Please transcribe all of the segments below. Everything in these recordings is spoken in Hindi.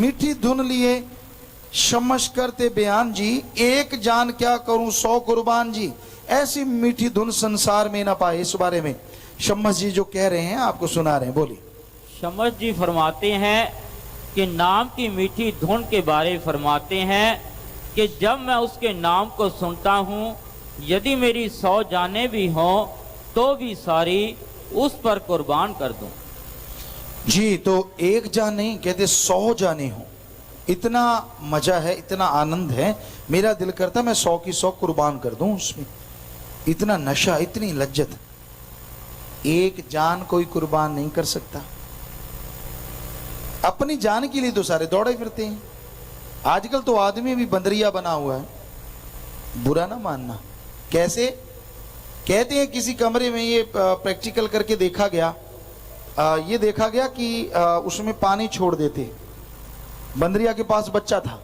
मीठी धुन लिए शम्मश करते बयान जी, एक जान क्या करूं 100 कुर्बान जी। ऐसी मीठी धुन संसार में ना पाए। इस बारे में शम्मश जी जो कह रहे हैं आपको सुना रहे हैं, बोलिए। शम्मश जी फरमाते हैं कि नाम की मीठी धुन के बारे फरमाते हैं कि जब मैं उसके नाम को सुनता हूँ, यदि मेरी 100 जानें भी हों तो भी सारी उस पर कुर्बान कर दूं जी। तो एक जान नहीं कहते 100 जाने हो। इतना मजा है, इतना आनंद है, मेरा दिल करता मैं 100 की 100 कुर्बान कर दूं उसमें। इतना नशा, इतनी लज्जत। एक जान कोई कुर्बान नहीं कर सकता। अपनी जान के लिए तो सारे दौड़े फिरते हैं। आजकल तो आदमी भी बंदरिया बना हुआ है, बुरा ना मानना। कैसे? कहते हैं किसी कमरे में ये प्रैक्टिकल करके देखा गया, ये देखा गया कि उसमें पानी छोड़ देते। बंदरिया के पास बच्चा था,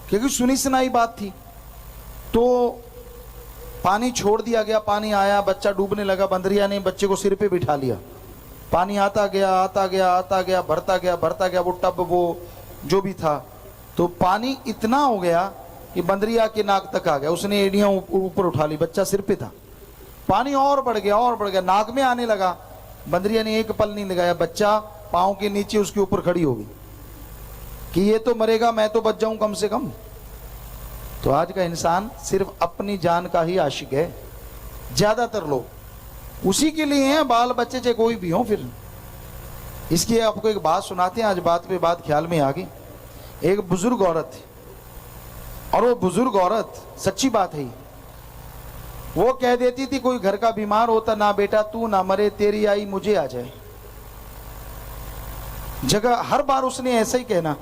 क्योंकि सुनी सुनाई बात थी, तो पानी छोड़ दिया गया। पानी आया, बच्चा डूबने लगा। बंदरिया ने बच्चे को सिर पे बिठा लिया। पानी आता गया, आता गया, आता गया, भरता गया, भरता गया। वो टब, वो जो भी था, तो पानी इतना हो गया कि बंदरिया के नाक तक आ गया। उसने एड़ियां ऊपर उठा ली, बच्चा सिर पे था। पानी और बढ़ गया, और बढ़ गया, नाक में आने लगा। बंदरिया ने एक पल नहीं लगाया, बच्चा पांव के नीचे उसके ऊपर खड़ी हो गई कि ये तो मरेगा, मैं तो बच जाऊं कम से कम। तो आज का इंसान सिर्फ अपनी जान का ही आशिक है। ज्यादातर लोग उसी के लिए हैं, बाल बच्चे चाहे कोई भी हो। फिर इसकी आपको एक बात सुनाते हैं, आज बात पे बात ख्याल में आ गई। एक बुजुर्ग औरत थी, और वो बुजुर्ग औरत, सच्ची बात है, वो कह देती थी कोई घर का बीमार होता, ना बेटा तू ना मरे, तेरी आई मुझे आ जाए। जगह हर बार उसने ऐसा ही कहना।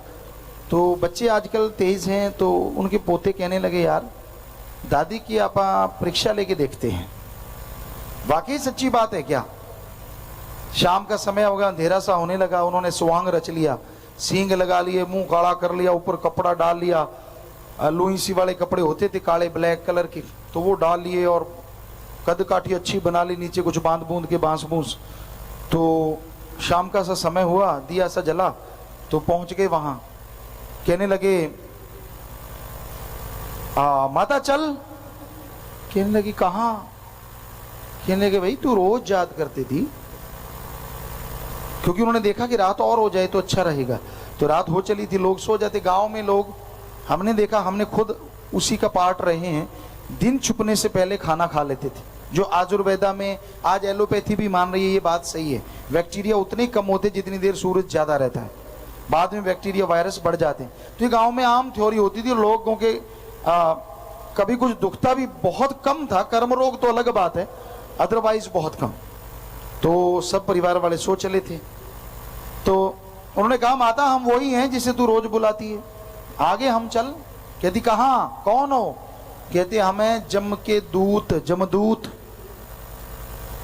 तो बच्चे आजकल तेज हैं, तो उनके पोते कहने लगे यार दादी की आप परीक्षा लेके देखते हैं। वाकई सच्ची बात है क्या? शाम का समय होगा, अंधेरा सा होने लगा। उन्होंने सुवांग रच लिया, सींग लगा लिए, मुंह काला कर लिया, ऊपर कपड़ा डाल लिया। लुई सी वाले कपड़े होते थे काले ब्लैक कलर के, तो वो डाल लिए, और कद काठी अच्छी बना ली, नीचे कुछ बांध बूंद के बांस बूंस। तो शाम का सा समय हुआ, दिया सा जला, तो पहुंच गए वहां। कहने लगे माता चल। कहने लगी कहाँ? कहने लगे भाई तू रोज याद करती थी, क्योंकि उन्होंने देखा कि रात और हो जाए तो अच्छा रहेगा। तो रात हो चली थी, लोग सो जाते। गांव में लोग, हमने देखा, हमने खुद उसी का पार्ट रहे हैं, दिन छुपने से पहले खाना खा लेते थे। जो आयुर्वेदा में, आज एलोपैथी भी मान रही है ये बात सही है, बैक्टीरिया उतने कम होते जितनी देर सूरज ज्यादा रहता है। बाद में बैक्टीरिया वायरस बढ़ जाते हैं। तो ये गांव में आम थ्योरी होती थी। लोगों के कभी कुछ दुखता भी बहुत कम था, कर्म रोग तो अलग बात है, अदरवाइज बहुत कम। तो सब परिवार वाले सो चले थे। तो उन्होंने कहा माता हम वही हैं जिसे तू रोज बुलाती है, आगे हम चल। कहती कहाँ, कौन हो? कहते हमें जम के दूत, जमदूत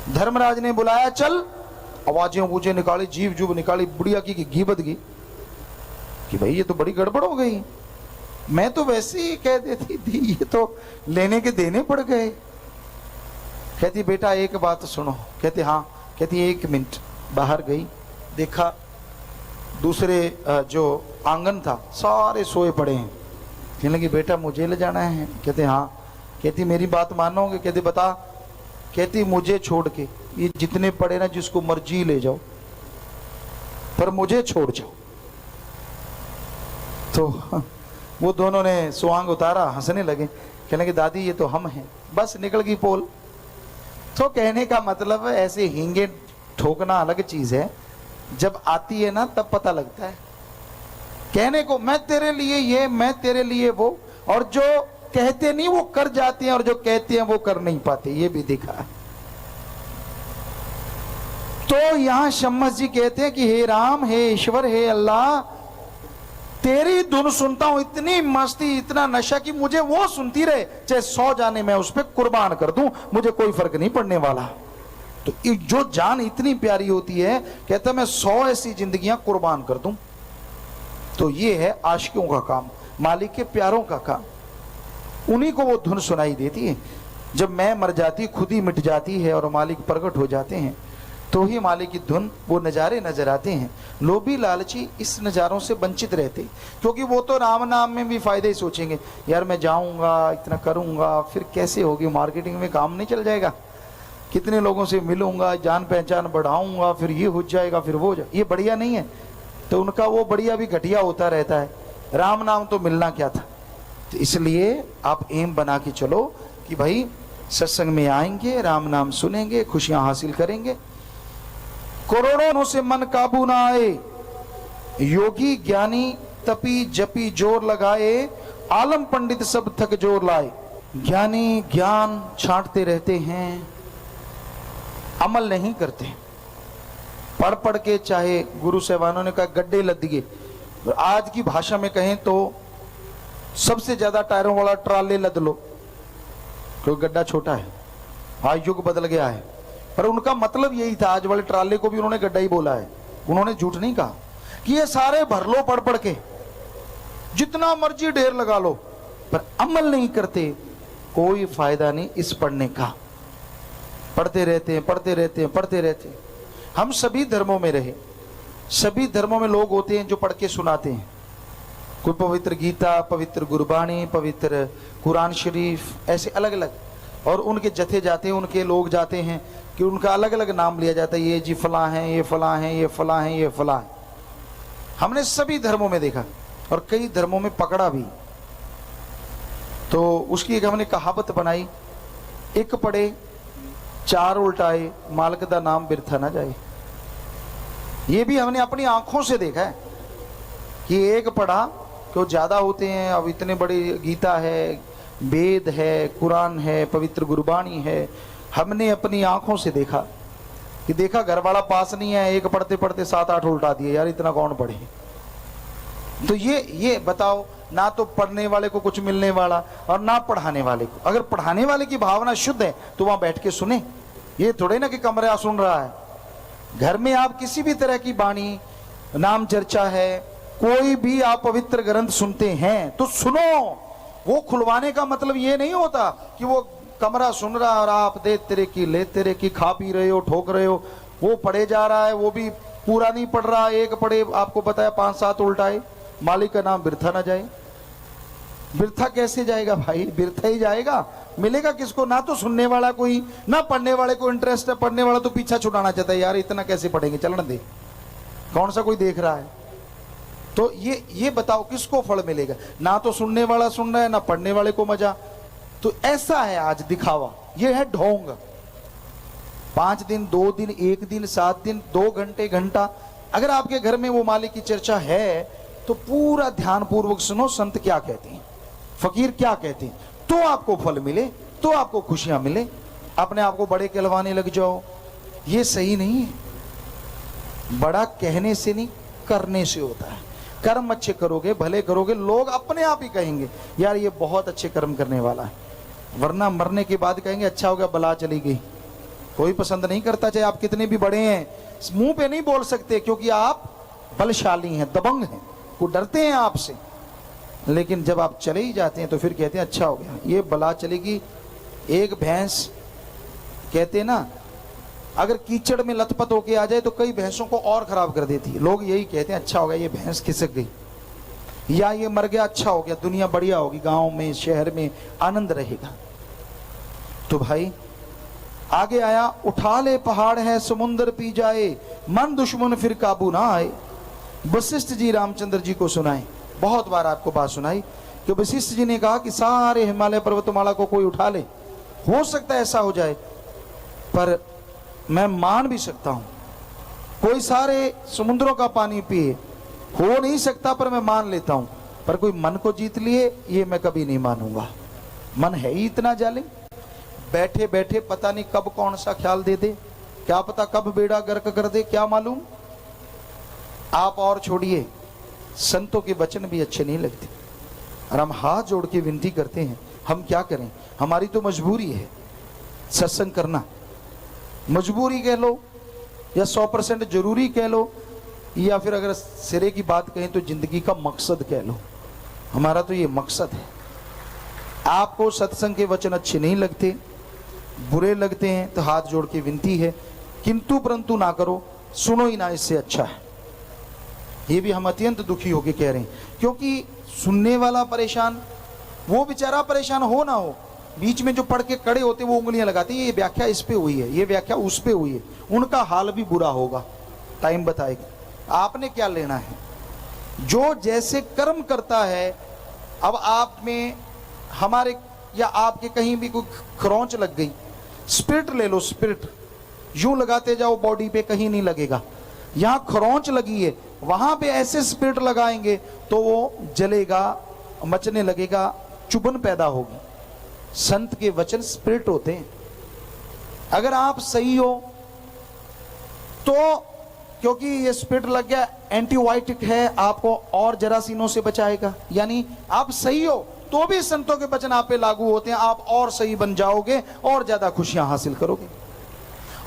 धर्मराज ने बुलाया, चल। आवाजें बूझे निकाली, जीव जुब निकाली, बुढ़िया की घी बद गई कि भाई ये तो बड़ी गड़बड़ हो गई। मैं तो वैसे ही कह देती थी, ये तो लेने के देने पड़ गए। कहती बेटा एक बात सुनो। कहते हाँ। कहती 1 मिनट। बाहर गई, देखा दूसरे जो आंगन था सारे सोए पड़े हैं। कहने लगी बेटा मुझे ले जाना है? कहते हाँ। कहती मेरी बात मानोगे? कहते बता। कहती मुझे छोड़ के ये जितने पड़े ना, जिसको मर्जी ले जाओ, पर मुझे छोड़ जाओ। तो वो दोनों ने सुवांग उतारा, हंसने लगे। कहने लगे दादी ये तो हम हैं। बस निकल गई पोल। तो कहने का मतलब ऐसे हींगे ठोकना अलग चीज है, जब आती है ना तब पता लगता है। कहने को मैं तेरे लिए ये, मैं तेरे लिए वो, और जो कहते नहीं वो कर जाते हैं, और जो कहते हैं वो कर नहीं पाते, ये भी दिखा है। तो यहां शम्मस जी कहते हैं कि हे राम, हे ईश्वर, हे अल्लाह, तेरी धुन सुनता हूं, इतनी मस्ती, इतना नशा कि मुझे वो सुनती रहे, चाहे 100 जाने मैं उस पर कुर्बान कर दूं, मुझे कोई फर्क नहीं पड़ने वाला। तो जो जान इतनी प्यारी होती है, कहता मैं 100 ऐसी जिंदगियां कुर्बान कर दूं। तो ये है आशिकों का काम, मालिक के प्यारों का काम। उन्हीं को वो धुन सुनाई देती है। जब मैं मर जाती, खुद ही मिट जाती है और मालिक प्रकट हो जाते हैं। तो ही मालिक की धुन, वो नज़ारे नजर आते हैं। लोभी लालची इस नज़ारों से वंचित रहते, क्योंकि वो तो राम नाम में भी फायदे ही सोचेंगे। यार मैं जाऊंगा, इतना करूंगा, फिर कैसे होगी मार्केटिंग में, काम नहीं चल जाएगा, कितने लोगों से मिलूंगा, जान पहचान बढ़ाऊंगा, फिर ये हो जाएगा, फिर वो ये बढ़िया नहीं है। तो उनका वो बढ़िया भी घटिया होता रहता है। राम नाम तो मिलना क्या था। तो इसलिए आप एम बना के चलो कि भाई सत्संग में आएंगे, राम नाम सुनेंगे, खुशियां हासिल करेंगे। करोड़ों से मन काबू ना आए, योगी ज्ञानी तपी जपी जोर लगाए, आलम पंडित सब थक जोर लाए। ज्ञानी ज्ञान छांटते रहते हैं, अमल नहीं करते। पढ़ पढ़ के, चाहे गुरु साहबानों ने कहा गड्ढे लद दिए, आज की भाषा में कहें तो सबसे ज्यादा टायरों वाला ट्राले लद लो, क्योंकि गड्ढा छोटा है, आज युग बदल गया है। पर उनका मतलब यही था, आज वाले ट्राले को भी उन्होंने गड्ढा ही बोला है, उन्होंने झूठ नहीं कहा कि ये सारे भर लो पढ़ पढ़ के, जितना मर्जी ढेर लगा लो, पर अमल नहीं करते, कोई फायदा नहीं इस पढ़ने का। पढ़ते रहते हैं, पढ़ते रहते हैं, पढ़ते रहते हैं। हम सभी धर्मों में रहे, सभी धर्मों में लोग होते हैं जो पढ़ के सुनाते हैं। कोई पवित्र गीता, पवित्र गुरबाणी, पवित्र कुरान शरीफ, ऐसे अलग अलग, और उनके जथे जाते हैं, उनके लोग जाते हैं कि उनका अलग अलग नाम लिया जाता है, ये जी फलां हैं, ये फलां हैं, ये फलां हैं, ये फलां हैं। हमने सभी धर्मों में देखा और कई धर्मों में पकड़ा भी। तो उसकी एक हमने कहावत बनाई, एक पढ़े चार उल्टाए, मालिक दा नाम बिरथा ना जाए। ये भी हमने अपनी आंखों से देखा है कि एक पढ़ा, क्यों ज्यादा होते हैं, अब इतने बड़ी गीता है, वेद है, कुरान है, पवित्र गुरबाणी है। हमने अपनी आंखों से देखा कि देखा घर वाला पास नहीं है, एक पढ़ते पढ़ते 7-8 उल्टा दिए, यार इतना कौन पढ़े। तो ये बताओ, ना तो पढ़ने वाले को कुछ मिलने वाला और ना पढ़ाने वाले को। अगर पढ़ाने वाले की भावना शुद्ध है तो वहां बैठ के सुने, ये थोड़े ना कि कमरा सुन रहा है। घर में आप किसी भी तरह की बाणी, नाम चर्चा है, कोई भी आप पवित्र ग्रंथ सुनते हैं तो सुनो। वो खुलवाने का मतलब ये नहीं होता कि वो कमरा सुन रहा और आप दे तेरे की ले तेरे की, खा पी रहे हो, ठोक रहे हो। वो पढ़े जा रहा है, वो भी पूरा नहीं पढ़ रहा, एक पढ़े, आपको बताया 5-7 उल्टाए, मालिक का नाम बिरथा ना जाए। बिरथा कैसे जाएगा भाई, बिरथा ही जाएगा। मिलेगा किसको, ना तो सुनने वाला कोई, ना पढ़ने वाले को इंटरेस्ट है। पढ़ने वाला तो पीछा छुड़ाना चाहता है, यार इतना कैसे पढ़ेंगे, चलन दे, कौन सा कोई देख रहा है। तो ये बताओ किसको फल मिलेगा, ना तो सुनने वाला सुन रहा है, ना पढ़ने वाले को मजा। तो ऐसा है आज दिखावा, ये है ढोंग। 5 दिन, 2 दिन, 1 दिन, 7 दिन, 2 घंटे, घंटा। अगर आपके घर में वो मालिक की चर्चा है तो पूरा ध्यान पूर्वक सुनो, संत क्या कहते हैं, फकीर क्या कहते हैं, तो आपको फल मिले, तो आपको खुशियां मिले। अपने आप को बड़े कहलवाने लग जाओ, ये सही नहीं है। बड़ा कहने से नहीं, करने से होता है। कर्म अच्छे करोगे, भले करोगे, लोग अपने आप ही कहेंगे यार ये बहुत अच्छे कर्म करने वाला है, वरना मरने के बाद कहेंगे अच्छा हो गया बला चली गई। कोई पसंद नहीं करता, चाहे आप कितने भी बड़े हैं। मुंह पे नहीं बोल सकते क्योंकि आप बलशाली हैं, दबंग हैं, वो डरते हैं आपसे। लेकिन जब आप चले ही जाते हैं तो फिर कहते हैं अच्छा हो गया, ये बला चलेगी। एक भैंस, कहते हैं ना, अगर कीचड़ में लथपथ होके आ जाए तो कई भैंसों को और खराब कर देती है। लोग यही कहते हैं अच्छा हो गया ये भैंस खिसक गई, या ये मर गया, अच्छा हो गया, दुनिया बढ़िया होगी, गांव में शहर में आनंद रहेगा। तो भाई आगे आया, उठा ले पहाड़ है समुंदर पी जाए, मन दुश्मन फिर काबू ना आए। वशिष्ठ जी रामचंद्र जी को सुनाए, बहुत बार आपको बात सुनाई कि वशिष्ठ जी ने कहा कि सारे हिमालय पर्वतमाला को कोई उठा ले, हो सकता है ऐसा हो जाए, पर मैं मान भी सकता हूं कोई सारे समुद्रों का पानी पिए, हो नहीं सकता, पर मैं मान लेता हूं। पर कोई मन को जीत लिए, ये मैं कभी नहीं मानूंगा। मन है ही इतना जालिम, बैठे बैठे पता नहीं कब कौन सा ख्याल दे दे, क्या पता कब बेड़ा गर्क कर दे, क्या मालूम। आप और छोड़िए, संतों के वचन भी अच्छे नहीं लगते, और हम हाथ जोड़ के विनती करते हैं, हम क्या करें, हमारी तो मजबूरी है सत्संग करना। मजबूरी कह लो या 100% जरूरी कह लो, या फिर अगर सिरे की बात कहें तो जिंदगी का मकसद कह लो। हमारा तो ये मकसद है। आपको सत्संग के वचन अच्छे नहीं लगते, बुरे लगते हैं, तो हाथ जोड़ के विनती है किंतु परंतु ना करो, सुनो ही ना, इससे अच्छा है। ये भी हम अत्यंत दुखी होकर कह रहे हैं, क्योंकि सुनने वाला परेशान, वो बेचारा परेशान हो ना हो, बीच में जो पढ़ के खड़े होते वो उंगलियां लगाते हैं, ये व्याख्या इस पे हुई है, ये व्याख्या उस पे हुई है, उनका हाल भी बुरा होगा, टाइम बताएगा। आपने क्या लेना है? जो जैसे कर्म करता है, अब आप में हमारे या आपके कहीं भी कोई खरोंच लग गई, स्पिरिट ले लो, स्पिरिट यूं लगाते जाओ बॉडी पे, कहीं नहीं लगेगा। यहां खरोंच लगी है, वहां पे ऐसे स्पिरिट लगाएंगे तो वो जलेगा, मचने लगेगा, चुभन पैदा होगी। संत के वचन स्पिरिट होते हैं। अगर आप सही हो तो, क्योंकि ये स्पिरिट लग गया, एंटीबायोटिक है, आपको और जरासीनों से बचाएगा। यानी आप सही हो तो भी संतों के वचन आप पे लागू होते हैं, आप और सही बन जाओगे और ज्यादा खुशियां हासिल करोगे।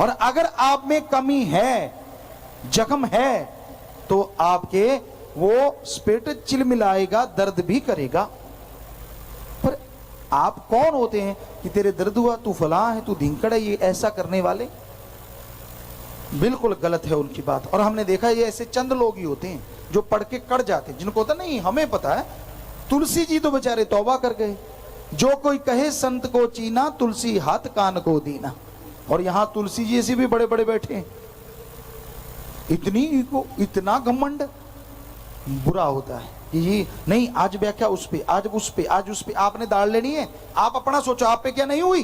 और अगर आप में कमी है, जख्म है, तो आपके वो स्पिरिट चिलमिलाएगा, दर्द भी करेगा। पर आप कौन होते हैं कि तेरे दर्द हुआ, तू फलां है, तू धिंकड़ है, ये ऐसा करने वाले? बिल्कुल गलत है उनकी बात। और हमने देखा ये ऐसे चंद लोग ही होते हैं जो पढ़ के कड़ जाते हैं, जिनको होता नहीं हमें पता है। तुलसी जी तो बेचारे तौबा कर गए, जो कोई कहे संत को चीना, तुलसी हाथ कान को दीना। और यहां तुलसी जी ऐसे भी बड़े बड़े बैठे हैं, इतनी ईगो, इतना घमंड, बुरा होता है कि ये नहीं, आज व्याख्या उस पे, आज उस पे, आज उस पे। आपने दाढ़ लेनी है, आप अपना सोचो, आप पे क्या नहीं हुई?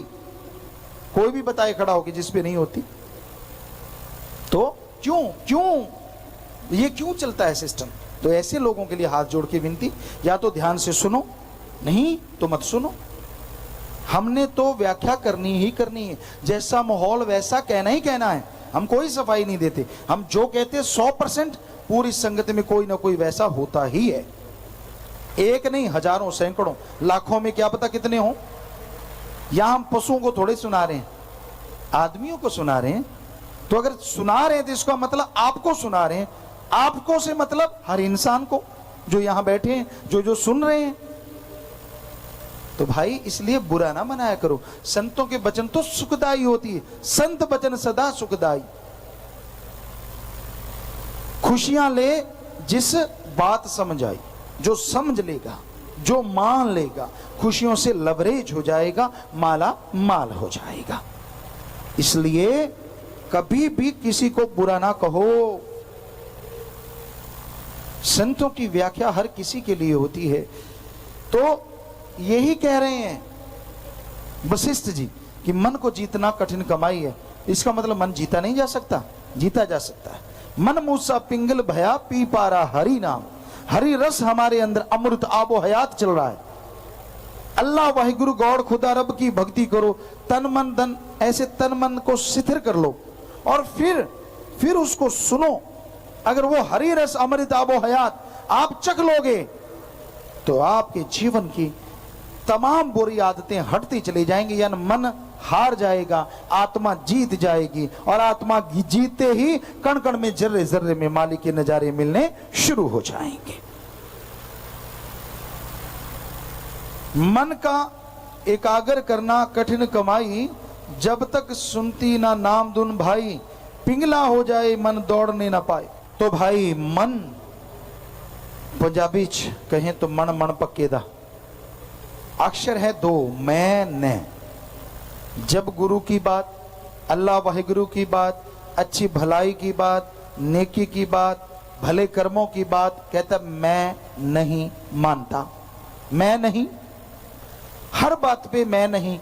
कोई भी बताए खड़ा होगी जिस पे नहीं होती। तो क्यों क्यों ये क्यों चलता है सिस्टम? तो ऐसे लोगों के लिए हाथ जोड़ के विनती, या तो ध्यान से सुनो, नहीं तो मत सुनो। हमने तो व्याख्या करनी ही करनी है, जैसा माहौल वैसा कहना ही कहना है। हम कोई सफाई नहीं देते, हम जो कहते हैं 100% पूरी संगत में कोई ना कोई वैसा होता ही है। एक नहीं, हजारों, सैकड़ों, लाखों में क्या पता कितने हो। यहां हम पशुओं को थोड़े सुना रहे हैं, आदमियों को सुना रहे हैं। तो अगर सुना रहे हैं तो इसका मतलब आपको सुना रहे हैं। आपको से मतलब हर इंसान को, जो यहां बैठे हैं, जो सुन रहे हैं। तो भाई इसलिए बुरा ना मनाया करो। संतों के वचन तो सुखदाई होती है, संत वचन सदा सुखदाई। खुशियां ले जिस बात समझ आई, जो समझ लेगा, जो मान लेगा, खुशियों से लवरेज हो जाएगा, माला माल हो जाएगा। इसलिए कभी भी किसी को बुरा ना कहो। संतों की व्याख्या हर किसी के लिए होती है। तो यही कह रहे हैं वशिष्ठ जी कि मन को जीतना कठिन कमाई है। इसका मतलब मन जीता नहीं जा सकता? जीता जा सकता है। मन मूसा पिंगल भया पी पारा हरि नाम, हरि रस हमारे अंदर अमृत आबो हयात चल रहा है। अल्लाह वाहिगुरु गौड़ खुदा रब की भक्ति करो, तन मन धन, ऐसे तन मन को शिथिर कर लो और फिर उसको सुनो। अगर वो हरि रस अमृत आबो हयात आप चख लोगे तो आपके जीवन की तमाम बुरी आदतें हटती चली जाएंगी, यानी मन हार जाएगा, आत्मा जीत जाएगी। और आत्मा जीतते ही कण कण में, जर्रे जर्रे में मालिक के नजारे मिलने शुरू हो जाएंगे। मन का एकाग्र करना कठिन कमाई, जब तक सुनती ना नाम धुन भाई, पिंगला हो जाए मन दौड़ने ना पाए। तो भाई मन, पंजाबी च कहें तो मन मन पक्के दा। अक्षर है दो, मैं ने। जब गुरु की बात, अल्लाह वाहिगुरु की बात, अच्छी भलाई की बात, नेकी की बात, भले कर्मों की बात, कहता मैं नहीं मानता, मैं नहीं। हर बात पे मैं नहीं।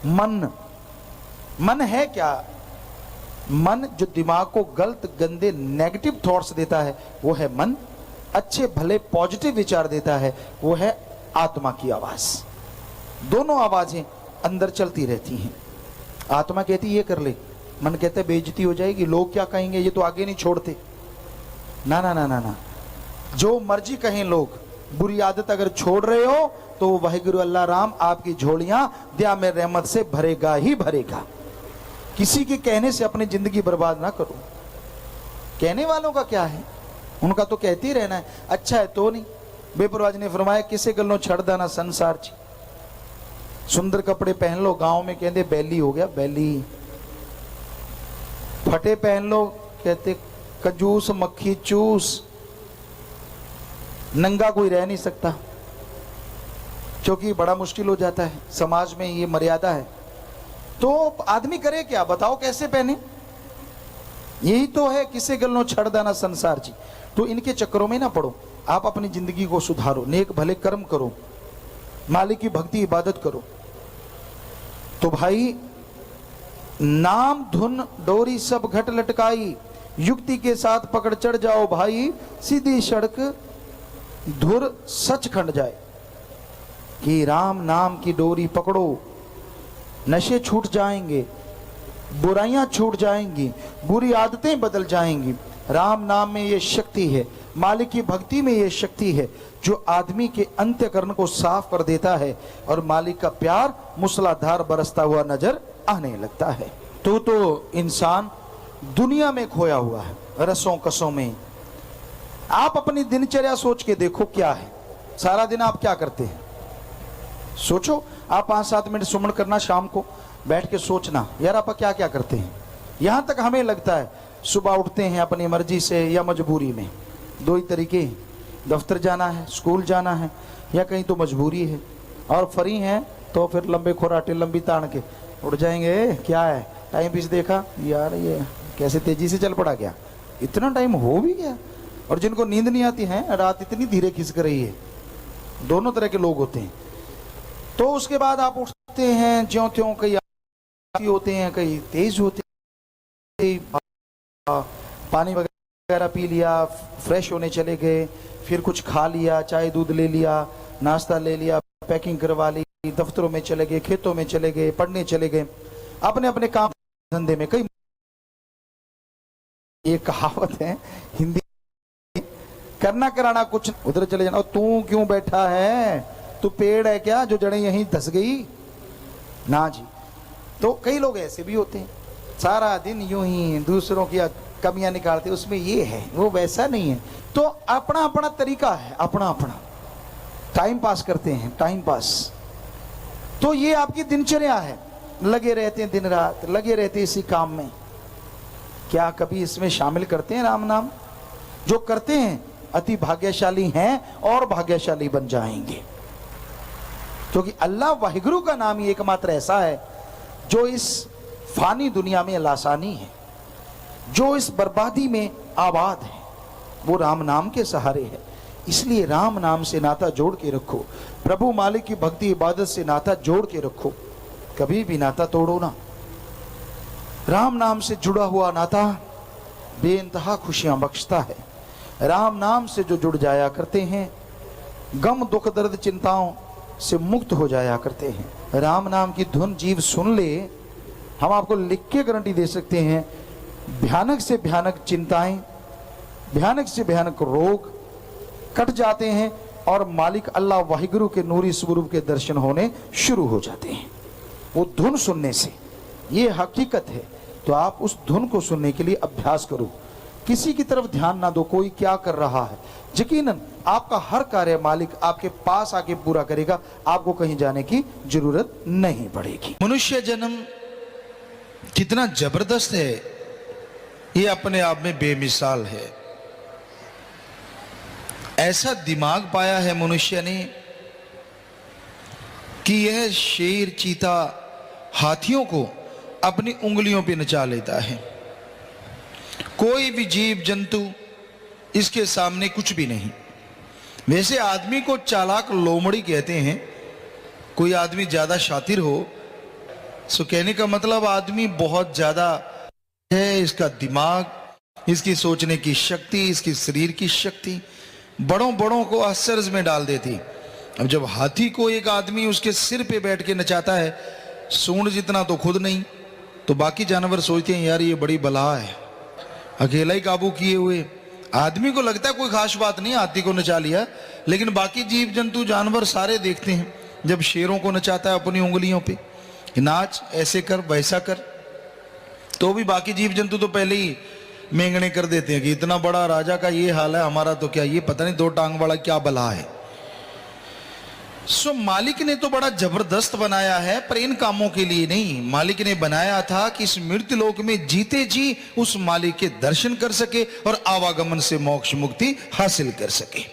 मन है क्या? मन जो दिमाग को गलत गंदे नेगेटिव थॉट्स देता है वो है मन। अच्छे भले पॉजिटिव विचार देता है वो है आत्मा की आवाज। दोनों आवाजें अंदर चलती रहती हैं। आत्मा कहती ये कर ले, मन कहता है बेइज्जती हो जाएगी, लोग क्या कहेंगे, ये तो आगे नहीं छोड़ते। ना ना ना ना ना, जो मर्जी कहें लोग, बुरी आदत अगर छोड़ रहे हो तो वाहिगुरु अल्लाह राम आपकी झोलियां दया में रहमत से भरेगा ही भरेगा। किसी के कहने से अपनी जिंदगी बर्बाद ना करो। कहने वालों का क्या है, उनका तो कहते ही रहना है, अच्छा है तो नहीं। बेपरवाज ने फरमाया किसे गलों छड़ देना संसार च, सुंदर कपड़े पहन लो, गांव में कहते बैली हो गया बैली। फटे पहन लो, कहते कंजूस मक्खी चूस। नंगा कोई रह नहीं सकता, क्योंकि बड़ा मुश्किल हो जाता है, समाज में ये मर्यादा है। तो आदमी करे क्या, बताओ कैसे पहने? यही तो है, किसे गलनो छड़ दाना संसार जी। तो इनके चक्करों में ना पड़ो, आप अपनी जिंदगी को सुधारो, नेक भले कर्म करो, मालिक की भक्ति इबादत करो। तो भाई नाम धुन डोरी सब घट लटकाई, युक्ति के साथ पकड़ चढ़ जाओ भाई, सीधी सड़क धुर सच खंड जाए। कि राम नाम की डोरी पकड़ो, नशे छूट जाएंगे, बुराइयां छूट जाएंगी, बुरी आदतें बदल जाएंगी। राम नाम में ये शक्ति है, मालिक की भक्ति में ये शक्ति है, जो आदमी के अंतःकरण को साफ कर देता है और मालिक का प्यार मूसलाधार बरसता हुआ नजर आने लगता है। तो इंसान दुनिया में खोया हुआ है, रसों कसों में। आप अपनी दिनचर्या सोच के देखो क्या है, सारा दिन आप क्या करते हैं? सोचो, आप 5-7 मिनट सुमन करना, शाम को बैठ के सोचना, यार आप क्या क्या करते हैं। यहां तक हमें लगता है सुबह उठते हैं अपनी मर्जी से या मजबूरी में, दो ही तरीके, दफ्तर जाना है, स्कूल जाना है, या कहीं तो मजबूरी है, और फ्री हैं तो फिर लंबे खोराटे लंबी तान के उठ जाएंगे। क्या है, टाइम पीस देखा, यार ये कैसे तेजी से चल पड़ा, क्या इतना टाइम हो भी गया। और जिनको नींद नहीं आती है, रात इतनी धीरे खिसक रही है, दोनों तरह के लोग होते हैं। तो उसके बाद आप उठते हैं ज्यों त्यों, कई होते हैं, कई तेज होते हैं, पानी वगैरह पी लिया, फ्रेश होने चले गए, फिर कुछ खा लिया, चाय दूध ले लिया, नाश्ता ले लिया, पैकिंग करवा ली, दफ्तरों में चले गए, खेतों में चले गए, पढ़ने चले गए, अपने अपने काम धंधे में। कई ये कहावत है हिंदी, करना कराना कुछ, उधर चले जाना। तू क्यों बैठा है, तू पेड़ है क्या जो जड़ें यहीं धस गई? ना जी। तो कई लोग ऐसे भी होते हैं, सारा दिन यूं ही दूसरों की कमियां निकालते, उसमें ये है वो वैसा नहीं है। तो अपना अपना तरीका है, अपना अपना टाइम पास करते हैं, टाइम पास। तो ये आपकी दिनचर्या है, लगे रहते हैं दिन रात, लगे रहते हैं इसी काम में। क्या कभी इसमें शामिल करते हैं राम नाम? जो करते हैं अति भाग्यशाली हैं और भाग्यशाली बन जाएंगे, क्योंकि अल्लाह वाहिगुरु का नाम ही एकमात्र ऐसा है जो इस फानी दुनिया में लासानी है, जो इस बर्बादी में आबाद है, वो राम नाम के सहारे है। इसलिए राम नाम से नाता जोड़ के रखो, प्रभु मालिक की भक्ति इबादत से नाता जोड़ के रखो, कभी भी नाता तोड़ो ना। राम नाम से जुड़ा हुआ नाता बेइंतहा खुशियां बख्शता है। राम नाम से जो जुड़ जाया करते हैं, गम दुख दर्द चिंताओं से मुक्त हो जाया करते हैं। राम नाम की धुन जीव सुन ले, हम आपको लिख के गारंटी दे सकते हैं, भयानक से भयानक चिंताएं, भयानक से भयानक रोग कट जाते हैं और मालिक अल्लाह वाहिगुरु के नूरी स्वरूप के दर्शन होने शुरू हो जाते हैं वो धुन सुनने से। ये हकीकत है। तो आप उस धुन को सुनने के लिए अभ्यास करो, किसी की तरफ ध्यान ना दो, कोई क्या कर रहा है। यकीनन आपका हर कार्य मालिक आपके पास आके पूरा करेगा, आपको कहीं जाने की जरूरत नहीं पड़ेगी। मनुष्य जन्म कितना जबरदस्त है, ये अपने आप में बेमिसाल है। ऐसा दिमाग पाया है मनुष्य ने कि यह शेर, चीता, हाथियों को अपनी उंगलियों पे नचा लेता है। कोई भी जीव जंतु इसके सामने कुछ भी नहीं। वैसे आदमी को चालाक लोमड़ी कहते हैं। कोई आदमी ज्यादा शातिर हो, सो कहने का मतलब आदमी बहुत ज्यादा है, इसका दिमाग, इसकी सोचने की शक्ति, इसकी शरीर की शक्ति बड़ों बड़ों को आश्चर्य में डाल देती। अब जब हाथी को एक आदमी उसके सिर पे बैठ के नचाता है, सूंड जितना तो खुद नहीं, तो बाकी जानवर सोचते हैं यार ये बड़ी बला है, अकेला ही काबू किए हुए। आदमी को लगता है कोई खास बात नहीं, हाथी को नचा लिया, लेकिन बाकी जीव जंतु जानवर सारे देखते हैं जब शेरों को नचाता है अपनी उंगलियों पे, नाच, ऐसे कर, वैसा कर, तो भी बाकी जीव जंतु तो पहले ही मेंगने कर देते हैं कि इतना बड़ा राजा का ये हाल है, हमारा तो क्या, ये पता नहीं 2 टांग वाला क्या बला है। सो मालिक ने तो बड़ा जबरदस्त बनाया है, पर इन कामों के लिए नहीं। मालिक ने बनाया था कि इस मृत्यु लोक में जीते जी उस मालिक के दर्शन कर सके और आवागमन से मोक्ष मुक्ति हासिल कर सके,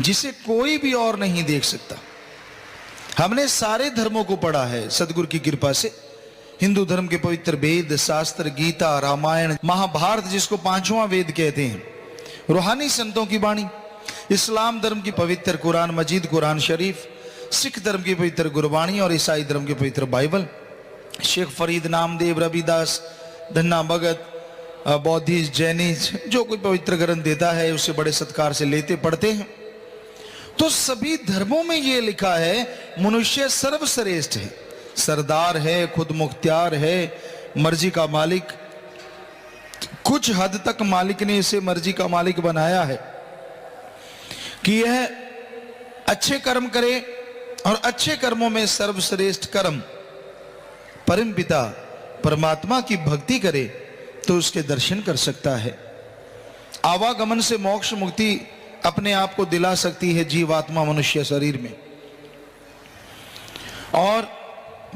जिसे कोई भी और नहीं देख सकता। हमने सारे धर्मों को पढ़ा है सदगुरु की कृपा से। हिंदू धर्म के पवित्र वेद, शास्त्र, गीता, रामायण, महाभारत, जिसको पांचवा वेद कहते हैं, रूहानी संतों की वाणी, इस्लाम धर्म की पवित्र कुरान मजीद, कुरान शरीफ, सिख धर्म की पवित्र गुरबाणी और ईसाई धर्म की पवित्र बाइबल, शेख फरीद, नामदेव, रविदास, धन्ना भगत, बौद्धिस्ट, जैनिज, जो कोई पवित्र ग्रंथ देता है उसे बड़े सत्कार से लेते पढ़ते हैं। तो सभी धर्मों में यह लिखा है मनुष्य सर्वश्रेष्ठ है, सरदार है, खुद मुख्तियार है, मर्जी का मालिक। कुछ हद तक मालिक ने इसे मर्जी का मालिक बनाया है कि यह अच्छे कर्म करे और अच्छे कर्मों में सर्वश्रेष्ठ कर्म परम पिता परमात्मा की भक्ति करे तो उसके दर्शन कर सकता है। आवागमन से मोक्ष मुक्ति अपने आप को दिला सकती है जीवात्मा मनुष्य शरीर में। और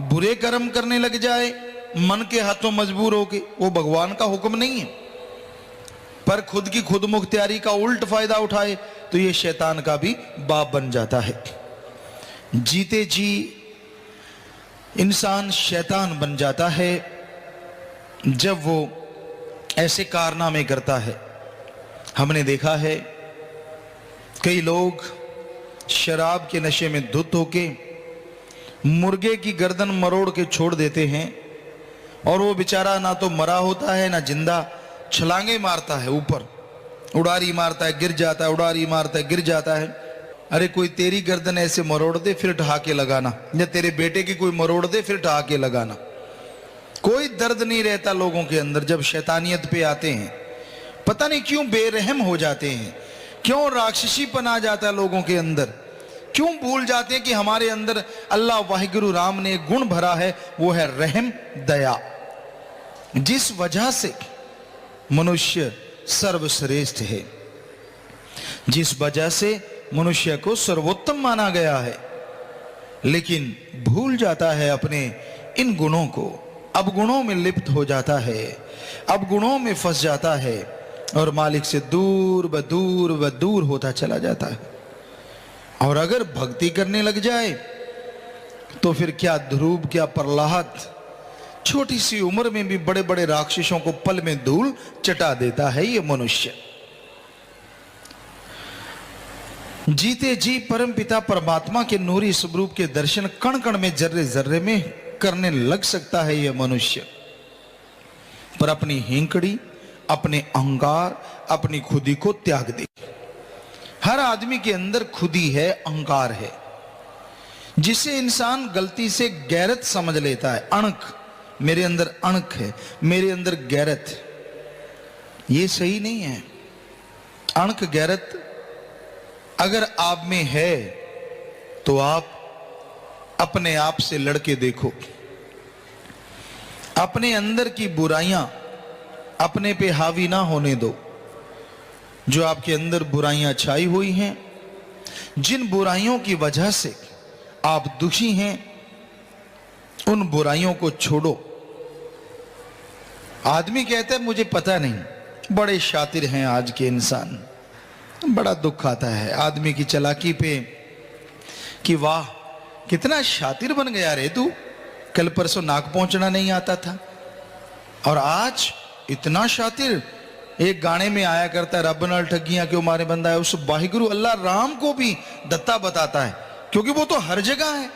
बुरे कर्म करने लग जाए मन के हाथों मजबूर होके, वो भगवान का हुक्म नहीं है, पर खुद की खुद मुख्तियारी का उल्ट फायदा उठाए तो ये शैतान का भी बाप बन जाता है। जीते जी इंसान शैतान बन जाता है जब वो ऐसे कारनामे करता है। हमने देखा है कई लोग शराब के नशे में धुत होके मुर्गे की गर्दन मरोड़ के छोड़ देते हैं और वो बेचारा ना तो मरा होता है ना जिंदा, छलांगे मारता है, ऊपर उड़ारी मारता है, गिर जाता है, उड़ारी मारता है, गिर जाता है। अरे कोई तेरी गर्दन ऐसे मरोड़ दे फिर ठहाके लगाना, या तेरे बेटे की कोई मरोड़ दे फिर ठहाके लगाना। कोई दर्द नहीं रहता लोगों के अंदर जब शैतानियत पे आते हैं। पता नहीं क्यों बेरहम हो जाते हैं, क्यों राक्षसीपन आ जाता है लोगों के अंदर, क्यों भूल जाते हैं कि हमारे अंदर अल्लाह वाहिगुरु राम ने गुण भरा है, वो है रहम, दया, जिस वजह से मनुष्य सर्वश्रेष्ठ है, जिस वजह से मनुष्य को सर्वोत्तम माना गया है। लेकिन भूल जाता है अपने इन गुणों को, अब गुणों में लिप्त हो जाता है, अब गुणों में फंस जाता है और मालिक से दूर ब दूर व दूर होता चला जाता है। और अगर भक्ति करने लग जाए तो फिर क्या ध्रुव, क्या प्रहलाद, छोटी सी उम्र में भी बड़े बड़े राक्षसों को पल में धूल चटा देता है ये मनुष्य। जीते जी परम पिता परमात्मा के नूरी स्वरूप के दर्शन कण कण में, जर्रे जर्रे में करने लग सकता है ये मनुष्य, पर अपनी हिंकड़ी, अपने अहंकार, अपनी खुदी को त्याग दे। हर आदमी के अंदर खुदी है, अहंकार है, जिसे इंसान गलती से गैरत समझ लेता है। अणक, मेरे अंदर अणक है, मेरे अंदर गैरत, ये सही नहीं है। अणक गैरत अगर आप में है तो आप अपने आप से लड़के देखो, अपने अंदर की बुराइयां अपने पे हावी ना होने दो। जो आपके अंदर बुराइयां छाई हुई हैं, जिन बुराइयों की वजह से आप दुखी हैं, उन बुराइयों को छोड़ो। आदमी कहता है मुझे पता नहीं, बड़े शातिर हैं आज के इंसान। बड़ा दुख आता है आदमी की चालाकी पे कि वाह कितना शातिर बन गया रे तू, कल परसों नाक पहुंचना नहीं आता था और आज इतना शातिर। एक गाने में आया करता है, रब नाल ठगियां क्यों मारे बंदा है। उस वाहिगुरु अल्लाह राम को भी दत्ता बताता है, क्योंकि वो तो हर जगह है।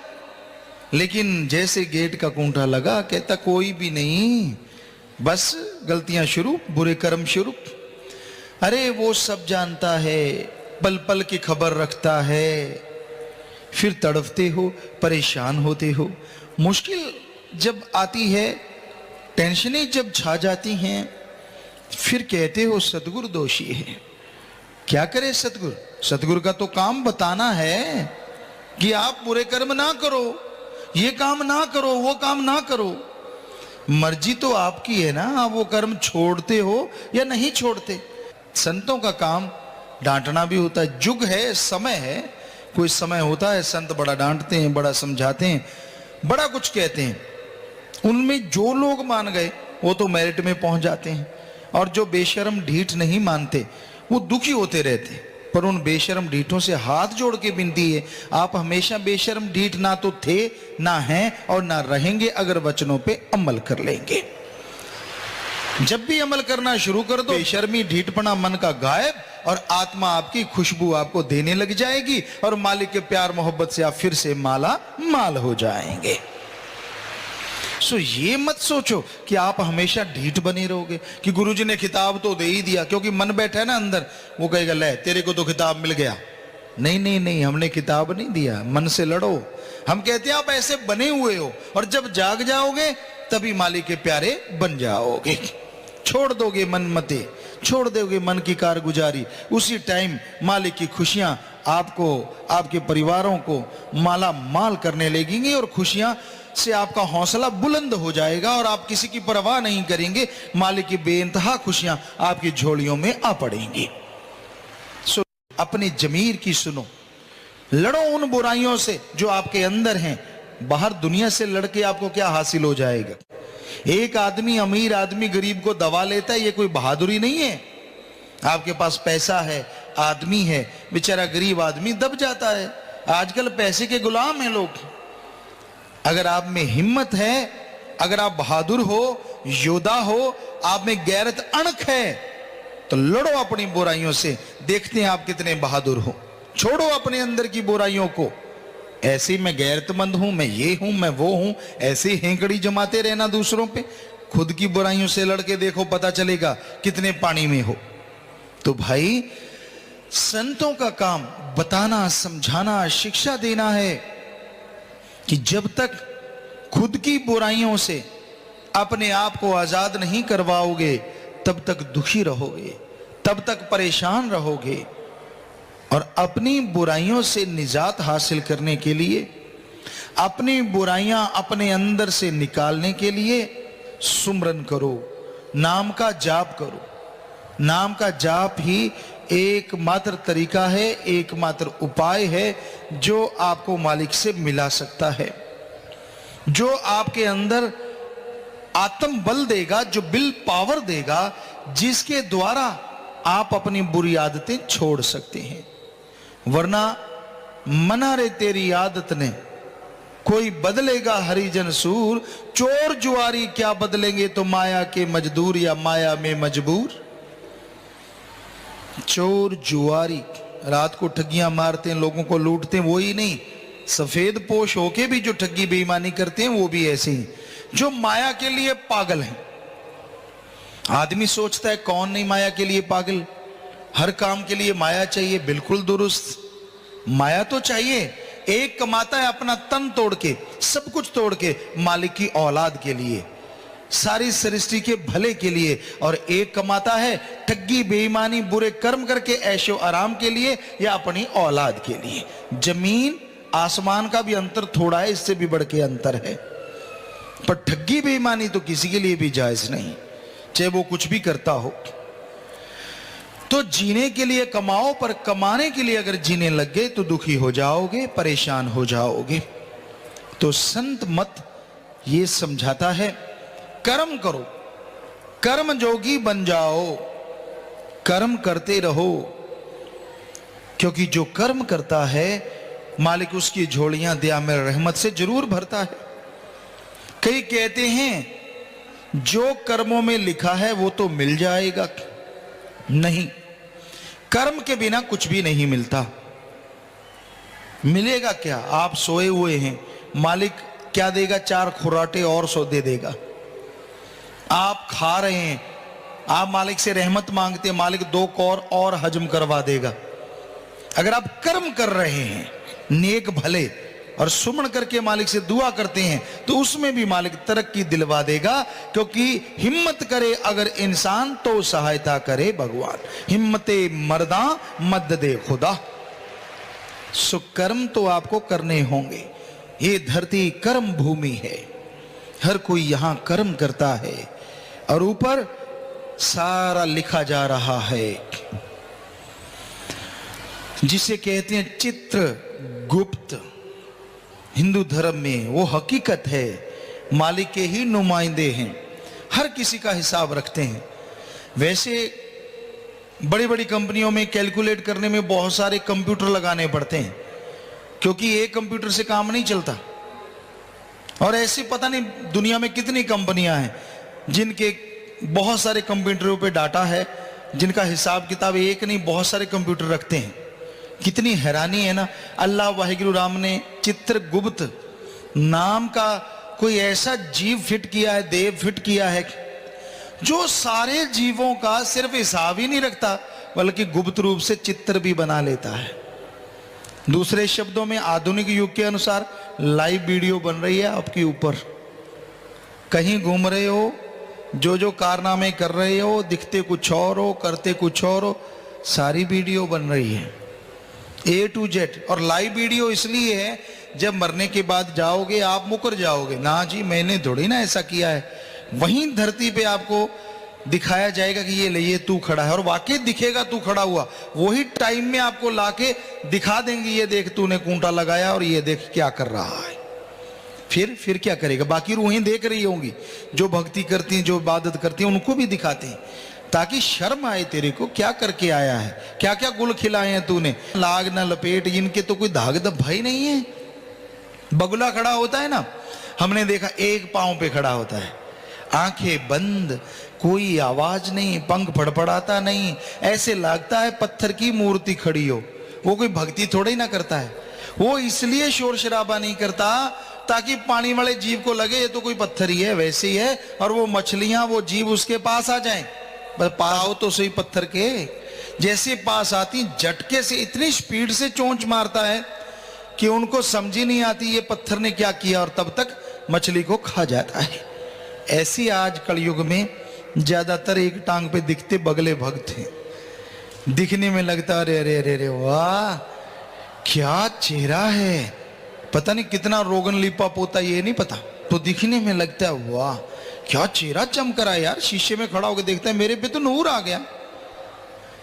लेकिन जैसे गेट का कूंठा लगा, कहता कोई भी नहीं, बस गलतियां शुरू, बुरे कर्म शुरू। अरे वो सब जानता है, पल पल की खबर रखता है, फिर तड़पते हो, परेशान होते हो। मुश्किल जब आती है, टेंशनें जब छा जाती हैं, फिर कहते हो सतगुरु दोषी है। क्या करे सतगुरु? सतगुरु का तो काम बताना है कि आप बुरे कर्म ना करो, ये काम ना करो, वो काम ना करो। मर्जी तो आपकी है ना, आप वो कर्म छोड़ते हो या नहीं छोड़ते। संतों का काम डांटना भी होता है। युग है, समय है कोई समय होता है संत बड़ा डांटते हैं, बड़ा समझाते हैं, बड़ा कुछ कहते हैं, उनमें जो लोग मान गए वो तो मेरिट में पहुंच जाते हैं, और जो बेशर्म ढीठ नहीं मानते वो दुखी होते रहते हैं। पर उन बेशर्म ढीठों से हाथ जोड़ के विनती है, आप हमेशा बेशर्म ढीठ ना तो थे, ना हैं और ना रहेंगे अगर वचनों पे अमल कर लेंगे। जब भी अमल करना शुरू कर दो, बेशर्मी ढीठपना मन का गायब और आत्मा आपकी खुशबू आपको देने लग जाएगी और मालिक के प्यार मोहब्बत से आप फिर से माला माल हो जाएंगे। ये मत सोचो कि आप हमेशा ढीठ बने रहोगे कि गुरुजी ने खिताब तो दे ही दिया, क्योंकि मन बैठा है ना अंदर, वो कहेगा ले तेरे को तो खिताब मिल गया। नहीं नहीं नहीं, हमने किताब नहीं दिया, मन से लड़ो। हम कहते हैं आप ऐसे बने हुए हो, और जब जाग जाओगे तभी मालिक के प्यारे बन जाओगे। छोड़ दोगे मन मते, छोड़ दोगे मन की कारगुजारी, उसी टाइम मालिक की खुशियां आपको, आपके परिवारों को माला माल करने लगेंगी और खुशियां से आपका हौसला बुलंद हो जाएगा और आप किसी की परवाह नहीं करेंगे। मालिक की बेइंतहा खुशियां आपकी झोलियों में आ पड़ेंगी। अपनी जमीर की सुनो, लड़ो उन बुराइयों से जो आपके अंदर हैं। बाहर दुनिया से लड़के आपको क्या हासिल हो जाएगा? एक आदमी, अमीर आदमी गरीब को दबा लेता है, ये कोई बहादुरी नहीं है। आपके पास पैसा है, आदमी है, बेचारा गरीब आदमी दब जाता है। आजकल पैसे के गुलाम हैं लोग। अगर आप में हिम्मत है, अगर आप बहादुर हो, योद्धा हो, आप में गैरत अणख है, तो लड़ो अपनी बुराइयों से, देखते हैं आप कितने बहादुर हो। छोड़ो अपने अंदर की बुराइयों को। ऐसे मैं गैरतमंद हूं, मैं ये हूं, मैं वो हूं, ऐसे हेंकड़ी जमाते रहना दूसरों पे। खुद की बुराइयों से लड़के देखो, पता चलेगा कितने पानी में हो। तो भाई, संतों का काम बताना, समझाना, शिक्षा देना है कि जब तक खुद की बुराइयों से अपने आप को आजाद नहीं करवाओगे तब तक दुखी रहोगे, तब तक परेशान रहोगे। और अपनी बुराइयों से निजात हासिल करने के लिए, अपनी बुराइयां अपने अंदर से निकालने के लिए सुमरन करो, नाम का जाप करो। नाम का जाप ही एकमात्र तरीका है, एकमात्र उपाय है जो आपको मालिक से मिला सकता है, जो आपके अंदर आत्म बल देगा, जो विल पावर देगा, जिसके द्वारा आप अपनी बुरी आदतें छोड़ सकते हैं। वरना मना रे तेरी आदत ने, कोई बदलेगा हरिजन सूर, चोर जुआरी क्या बदलेंगे तो माया के मजदूर या माया में मजबूर। चोर जुआरी रात को ठगियां मारते हैं, लोगों को लूटते हैं, वही नहीं, सफेद पोश होके भी जो ठगी बेईमानी करते हैं वो भी ऐसे ही, जो माया के लिए पागल हैं। आदमी सोचता है कौन नहीं माया के लिए पागल, हर काम के लिए माया चाहिए, बिल्कुल दुरुस्त। माया तो चाहिए। एक कमाता है अपना तन तोड़ के, सब कुछ तोड़ के, मालिक की औलाद के लिए, सारी सृष्टि के भले के लिए, और एक कमाता है ठगी बेईमानी बुरे कर्म करके ऐशो आराम के लिए या अपनी औलाद के लिए। जमीन आसमान का भी अंतर थोड़ा है, इससे भी बढ़ के अंतर है। पर ठगी बेईमानी तो किसी के लिए भी जायज नहीं, चाहे वो कुछ भी करता हो। तो जीने के लिए कमाओ, पर कमाने के लिए अगर जीने लग गए तो दुखी हो जाओगे, परेशान हो जाओगे। तो संत मत ये समझाता है, कर्म करो, कर्म जोगी बन जाओ, कर्म करते रहो, क्योंकि जो कर्म करता है मालिक उसकी झोलियां दया में रहमत से जरूर भरता है। कई कहते हैं जो कर्मों में लिखा है वो तो मिल जाएगा, नहीं, कर्म के बिना कुछ भी नहीं मिलता। मिलेगा क्या? आप सोए हुए हैं, मालिक क्या देगा? 4 खुराटे और सो दे देगा। आप खा रहे हैं, आप मालिक से रहमत मांगते हैं, मालिक 2 कौर और हजम करवा देगा। अगर आप कर्म कर रहे हैं नेक भले और सुमन करके मालिक से दुआ करते हैं तो उसमें भी मालिक तरक्की दिलवा देगा, क्योंकि हिम्मत करे अगर इंसान तो सहायता करे भगवान। हिम्मते मर्दा मद दे खुदा। सो कर्म तो आपको करने होंगे। ये धरती कर्म भूमि है, हर कोई यहां कर्म करता है और ऊपर सारा लिखा जा रहा है। जिसे कहते हैं चित्रगुप्त, हिंदू धर्म में वो हकीकत है, मालिक के ही नुमाइंदे हैं, हर किसी का हिसाब रखते हैं। वैसे बड़ी बड़ी कंपनियों में कैलकुलेट करने में बहुत सारे कंप्यूटर लगाने पड़ते हैं, क्योंकि एक कंप्यूटर से काम नहीं चलता। और ऐसी पता नहीं दुनिया में कितनी कंपनियां हैं जिनके बहुत सारे कंप्यूटरों पे डाटा है, जिनका हिसाब किताब एक नहीं बहुत सारे कंप्यूटर रखते हैं। कितनी हैरानी है ना। अल्लाह वाहिगुरु राम ने चित्रगुप्त नाम का कोई ऐसा जीव फिट किया है, देव फिट किया है, जो सारे जीवों का सिर्फ हिसाब ही नहीं रखता, बल्कि गुप्त रूप से चित्र भी बना लेता है। दूसरे शब्दों में आधुनिक युग के अनुसार लाइव वीडियो बन रही है आपके ऊपर। कहीं घूम रहे हो, जो जो कारनामे कर रहे हो, दिखते कुछ और हो, करते कुछ और हो, सारी वीडियो बन रही है A to Z। और लाइव वीडियो इसलिए है, जब मरने के बाद जाओगे आप मुकर जाओगे, ना जी मैंने थोड़ी ना ऐसा किया है, वहीं धरती पे आपको दिखाया जाएगा कि ये ले, ये तू खड़ा है, और वाकई दिखेगा तू खड़ा हुआ। वही टाइम में आपको लाके दिखा देंगे, ये देख तूने खूंटा लगाया और ये देख क्या कर रहा है। फिर क्या करेगा? बाकी रूहें देख रही होंगी, जो भक्ति करती हैं, जो इबादत करती हैं, उनको भी दिखाते हैं, ताकि शर्म आए तेरे को, क्या करके आया है, क्या क्या गुल खिलाए हैं तूने। लाग ना लपेट, इनके तो कोई धाग धब्बा ही नहीं है। बगुला खड़ा होता है ना, हमने देखा एक पांव पे खड़ा होता है, आंखें बंद, कोई आवाज नहीं, पंख फड़फड़ाता नहीं, ऐसे लगता है पत्थर की मूर्ति खड़ी हो। वो कोई भक्ति थोड़ा ही ना करता है, वो इसलिए शोर शराबा नहीं करता ताकि पानी वाले जीव को लगे ये तो कोई पत्थर ही है, वैसे ही है, और वो मछलियां, वो जीव उसके पास आ जाएं। बस पाओ तो सही पत्थर के, जैसे पास आती झटके से इतनी स्पीड से चोंच मारता है कि उनको समझ ही नहीं आती ये पत्थर ने क्या किया, और तब तक मछली को खा जाता है। ऐसी आज कलयुग में ज्यादातर एक टांग पे दिखते बगले भक्त हैं। दिखने में लगता अरे अरे अरे अरे वाह क्या चेहरा है, पता नहीं कितना रोगन लिपा पोता ये नहीं पता, तो दिखने में लगता है वाह क्या चेहरा चमक रहा है यार। शीशे में खड़ा होकर देखता है मेरे पे तो नूर आ गया।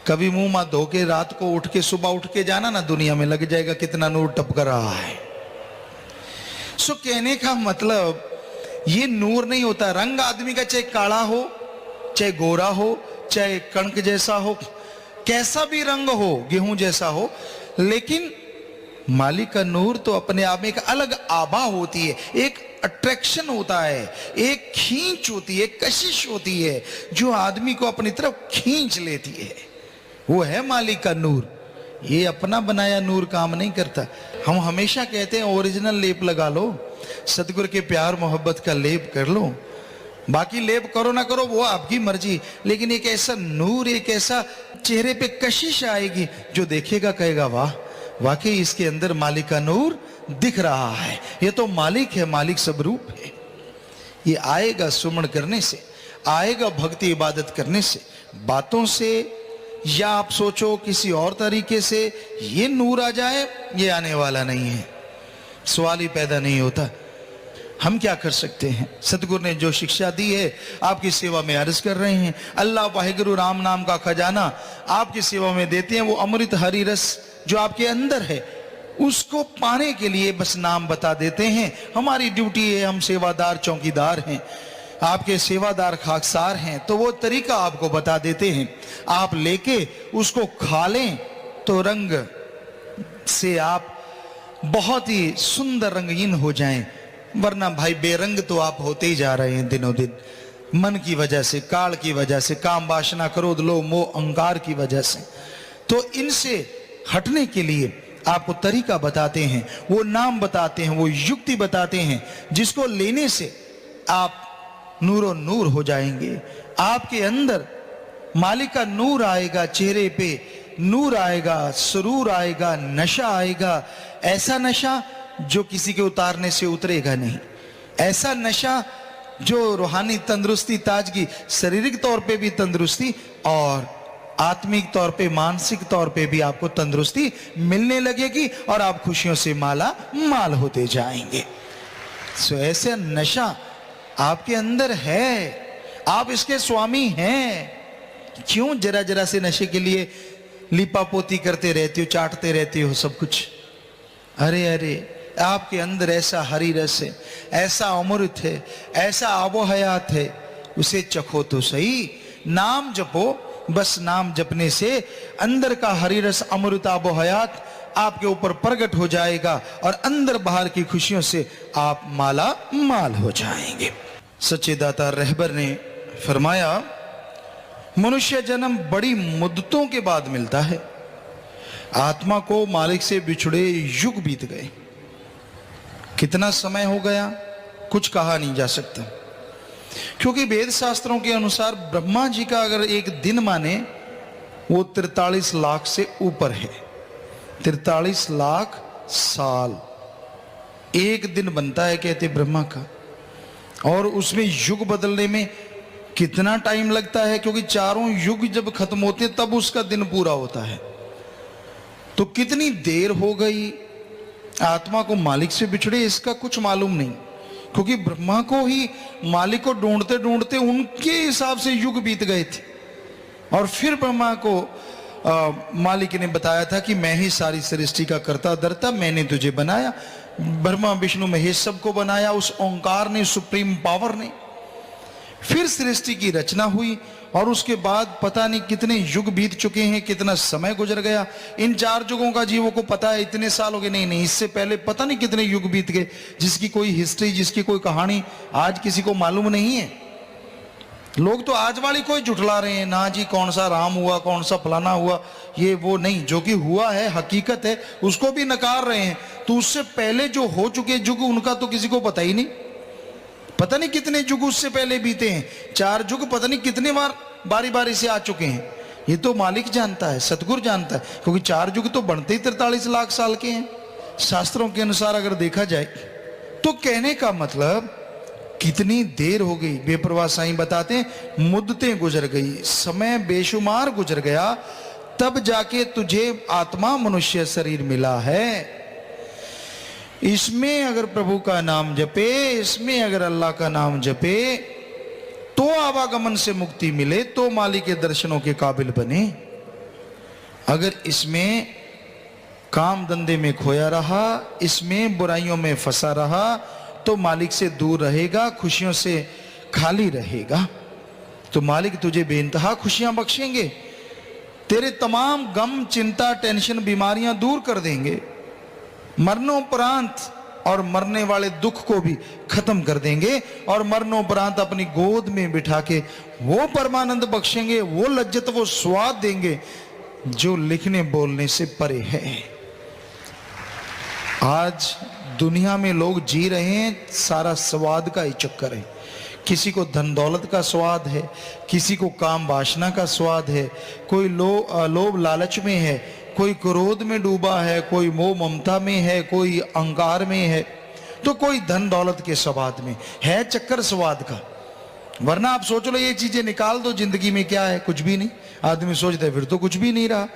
कभी मुंह मां धो के रात को उठ के सुबह उठ के जाना ना, दुनिया में लग जाएगा कितना नूर टपक रहा है। सो कहने का मतलब ये नूर नहीं होता। रंग आदमी का चाहे काला हो, चाहे गोरा हो, चाहे कणक जैसा हो, कैसा भी रंग हो, गेहूं जैसा हो, लेकिन मालिक का नूर तो अपने आप में एक अलग आभा होती है, एक अट्रैक्शन होता है, एक खींच होती है, कशिश होती है, जो आदमी को अपनी तरफ खींच लेती है। वो है मालिक का नूर। ये अपना बनाया नूर काम नहीं करता। हम हमेशा कहते हैं ओरिजिनल लेप लगा लो, सतगुरु के प्यार मोहब्बत का लेप कर लो, बाकी लेप करो ना करो वो आपकी मर्जी, लेकिन एक ऐसा नूर, एक ऐसा चेहरे पे कशिश आएगी जो देखेगा कहेगा वाह वाकई इसके अंदर मालिक का नूर दिख रहा है, ये तो मालिक है, मालिक स्वरूप है। ये आएगा सुमन करने से, आएगा भक्ति इबादत करने से, बातों से, या आप सोचो किसी और तरीके से ये नूर आ जाए, ये आने वाला नहीं है, सवाल ही पैदा नहीं होता। हम क्या कर सकते हैं? सतगुरु ने जो शिक्षा दी है आपकी सेवा में अर्ज कर रहे हैं। अल्लाह वाहिगुरु राम नाम का खजाना आपकी सेवा में देते हैं। वो अमृत हरि रस जो आपके अंदर है उसको पाने के लिए बस नाम बता देते हैं। हमारी ड्यूटी है, हम सेवादार चौकीदार हैं, आपके सेवादार खाकसार हैं, तो वो तरीका आपको बता देते हैं। आप लेके उसको खा लें तो रंग से आप बहुत ही सुंदर रंगीन हो जाएं, वरना भाई बेरंग तो आप होते ही जा रहे हैं दिनों दिन, मन की वजह से, काल की वजह से, काम वासना क्रोध लोभ मोह अहंकार की वजह से। तो इनसे हटने के लिए आपको तरीका बताते हैं, वो नाम बताते हैं, वो युक्ति बताते हैं, जिसको लेने से आप नूरो नूर हो जाएंगे। आपके अंदर मालिक का नूर आएगा, चेहरे पे नूर आएगा, सुरूर आएगा, नशा आएगा, ऐसा नशा जो किसी के उतारने से उतरेगा नहीं, ऐसा नशा जो रूहानी तंदुरुस्ती, ताजगी, शारीरिक तौर पे भी तंदुरुस्ती और आत्मिक तौर पे, मानसिक तौर पे भी आपको तंदुरुस्ती मिलने लगेगी और आप खुशियों से माला माल होते जाएंगे। सो ऐसा नशा आपके अंदर है, आप इसके स्वामी हैं। क्यों जरा जरा से नशे के लिए लिपापोती करते रहते हो, चाटते रहते हो सब कुछ। अरे अरे, आपके अंदर ऐसा हरी रस है, ऐसा अमृत है, ऐसा आबो हयात है, उसे चखो तो सही। नाम जपो, बस नाम जपने से अंदर का हरी रस अमृत आबो हयात आपके ऊपर प्रकट हो जाएगा और अंदर बाहर की खुशियों से आप माला माल हो जाएंगे। सच्चे दाता रहबर ने फरमाया, मनुष्य जन्म बड़ी मुद्दतों के बाद मिलता है। आत्मा को मालिक से बिछुड़े युग बीत गए। कितना समय हो गया कुछ कहा नहीं जा सकता, क्योंकि वेद शास्त्रों के अनुसार ब्रह्मा जी का अगर एक दिन माने वो 43 लाख से ऊपर है। 43 लाख साल एक दिन बनता है कहते ब्रह्मा का। और उसमें युग बदलने में कितना टाइम लगता है, क्योंकि चारों युग जब खत्म होते हैं तब उसका दिन पूरा होता है। तो कितनी देर हो गई आत्मा को मालिक से बिछड़े, इसका कुछ मालूम नहीं, क्योंकि ब्रह्मा को ही मालिक को ढूंढते ढूंढते उनके हिसाब से युग बीत गए थे। और फिर ब्रह्मा को मालिक ने बताया था कि मैं ही सारी सृष्टि का कर्ता धर्ता, मैंने तुझे बनाया। ब्रह्मा विष्णु महेश सबको बनाया उस ओंकार ने, सुप्रीम पावर ने। फिर सृष्टि की रचना हुई और उसके बाद पता नहीं कितने युग बीत चुके हैं, कितना समय गुजर गया। इन 4 युगों का जीवों को पता है इतने साल हो गए, नहीं, इससे पहले पता नहीं कितने युग बीत गए, जिसकी कोई हिस्ट्री, जिसकी कोई कहानी आज किसी को मालूम नहीं है। लोग तो आज वाली कोई जुटला रहे हैं, ना जी कौन सा राम हुआ, कौन सा फलाना हुआ, ये वो नहीं, जो कि हुआ है हकीकत है उसको भी नकार रहे हैं। तो उससे पहले जो हो चुके युग उनका तो किसी को पता ही नहीं। पता नहीं कितने युग उससे पहले बीते हैं, 4 युग पता नहीं कितने बार बारी बारी से आ चुके हैं। ये तो मालिक जानता है, सतगुरु जानता है, क्योंकि 4 युग तो बनते ही 43 लाख साल के हैं शास्त्रों के अनुसार अगर देखा जाए। तो कहने का मतलब कितनी देर हो गई। बेपरवाह साईं बताते हैं मुद्दतें गुजर गई, समय बेशुमार गुजर गया, तब जाके तुझे आत्मा मनुष्य शरीर मिला है। इसमें अगर प्रभु का नाम जपे, इसमें अगर अल्लाह का नाम जपे तो आवागमन से मुक्ति मिले, तो मालिक के दर्शनों के काबिल बने। अगर इसमें काम धंधे में खोया रहा, इसमें बुराइयों में फंसा रहा, तो मालिक से दूर रहेगा, खुशियों से खाली रहेगा। तो मालिक तुझे बेइंतहा खुशियां बख्शेंगे, तेरे तमाम गम, चिंता, टेंशन, बीमारियां दूर कर देंगे। मरणोपरांत और मरने वाले दुख को भी खत्म कर देंगे और मरणोपरांत अपनी गोद में बिठा के वो परमानंद बख्शेंगे, वो लज्जत, वो स्वाद देंगे जो लिखने बोलने से परे है। आज दुनिया में लोग जी रहे हैं, सारा स्वाद का ही चक्कर है। किसी को धन दौलत का स्वाद है, किसी को काम वासना का स्वाद है, कोई लोभ लालच में है, कोई क्रोध में डूबा है, कोई मोह ममता में है, कोई अहंकार में है, तो कोई धन दौलत के स्वाद में है। चक्कर स्वाद का। वरना आप सोच लो ये चीजें निकाल दो जिंदगी में, क्या है? कुछ भी नहीं। आदमी सोचता है फिर तो कुछ भी नहीं रहा।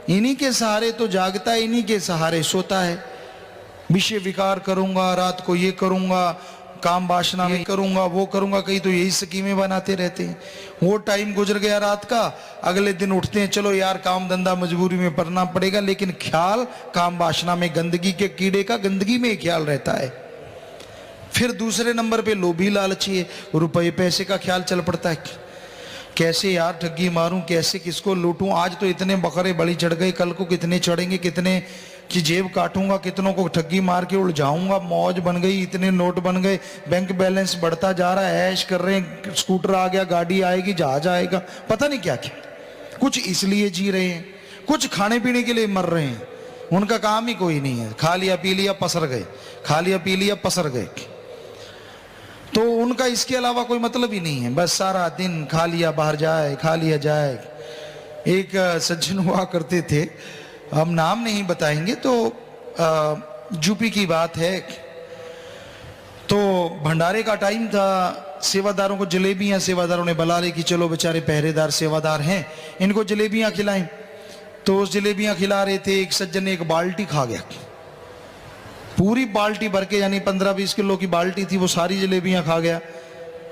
इन्हीं के सहारे तो जागता है, इन्हीं के सहारे सोता है। विषय विकार करूंगा, रात को ये करूंगा, काम वासना में करूंगा, वो करूंगा, कहीं तो यही स्कीमें बनाते रहते हैं। वो टाइम गुजर गया रात का, अगले दिन उठते हैं, चलो यार काम धंधा मजबूरी में करना पड़ेगा, लेकिन ख्याल काम वासना में, गंदगी के कीड़े का गंदगी में ख्याल रहता है। फिर दूसरे नंबर पे लोभी लालची है, रुपये पैसे का ख्याल चल पड़ता है। कैसे यार ठगी मारूं, कैसे किसको लूटूं, आज तो इतने बकरे बलि चढ़ गए, कल को कितने चढ़ेंगे, कितने की जेब काटूंगा, कितनों को ठगी मार के उलझाऊंगा। मौज बन गई, इतने नोट बन गए, बैंक बैलेंस बढ़ता जा रहा है, ऐश कर रहे हैं, स्कूटर आ गया, गाड़ी आएगी, जहाज आएगा, पता नहीं क्या क्या। कुछ इसलिए जी रहे हैं, कुछ खाने पीने के लिए मर रहे हैं, उनका काम ही कोई नहीं है। खा लिया पी लिया पसर गए, खा लिया पी लिया पसर गए, तो उनका इसके अलावा कोई मतलब ही नहीं है। बस सारा दिन खा लिया बाहर जाए, खा लिया जाए। एक सज्जन हुआ करते थे, हम नाम नहीं बताएंगे, तो यूपी की बात है। तो भंडारे का टाइम था, सेवादारों को जलेबियां, सेवादारों ने बुला ली कि चलो बेचारे पहरेदार सेवादार हैं, इनको जलेबियां खिलाएं। तो उस जलेबियां खिला रहे थे, एक सज्जन ने एक बाल्टी खा गया, पूरी बाल्टी भर के, यानी 15-20 किलो की बाल्टी थी, वो सारी जलेबियां खा गया।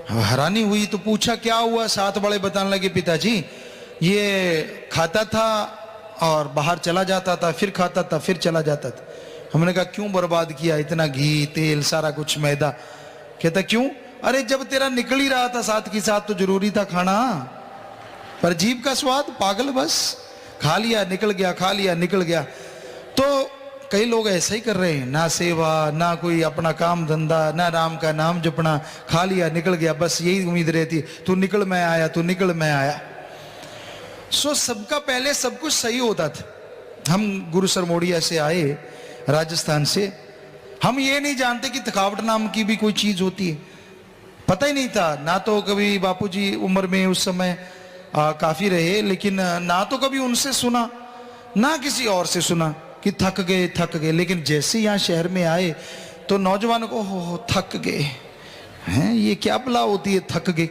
हैरानी हुई तो पूछा क्या हुआ। साथ बड़े बताने लगे, पिताजी ये खाता था और बाहर चला जाता था, फिर खाता था, फिर चला जाता था। हमने कहा क्यों बर्बाद किया इतना घी तेल सारा कुछ मैदा? कहता क्यों? अरे जब तेरा निकल ही रहा था साथ के साथ तो जरूरी था खाना। पर जीभ का स्वाद पागल, बस खा लिया निकल गया, खा लिया निकल गया। तो कई लोग ऐसा ही कर रहे हैं, ना सेवा ना कोई अपना काम धंधा, ना राम का नाम जपना, खा लिया निकल गया, बस यही उम्मीद रहती, तू निकल मैं आया, तू निकल मैं आया। सो सबका पहले सब कुछ सही होता था। हम गुरु सरमोड़िया से आए, राजस्थान से, हम ये नहीं जानते कि थकावट नाम की भी कोई चीज होती है, पता ही नहीं था। ना तो कभी बापूजी उम्र में उस समय काफी रहे, लेकिन ना तो कभी उनसे सुना ना किसी और से सुना कि थक गए। लेकिन जैसे यहाँ शहर में आए तो नौजवानों को हो थक गए हैं, ये क्या भला होती है थक गए।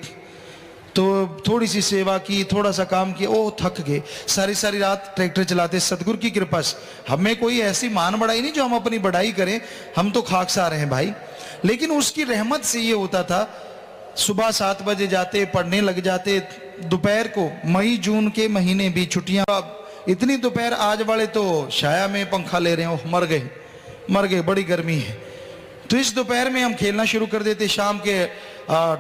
तो थोड़ी सी सेवा की, थोड़ा सा काम किया, ओ थक गए। सारी सारी रात ट्रैक्टर चलाते। सतगुरु की कृपा से हमें कोई ऐसी मान बढ़ाई नहीं जो हम अपनी बढ़ाई करें, हम तो खाकसार हैं भाई। लेकिन उसकी रहमत से ये होता था, सुबह 7 बजे जाते, पढ़ने लग जाते, दोपहर को मई जून के महीने भी छुट्टियां, इतनी दोपहर आज वाले तो छाया में पंखा ले रहे हो, मर गए, बड़ी गर्मी है। तो इस दोपहर में हम खेलना शुरू कर देते, शाम के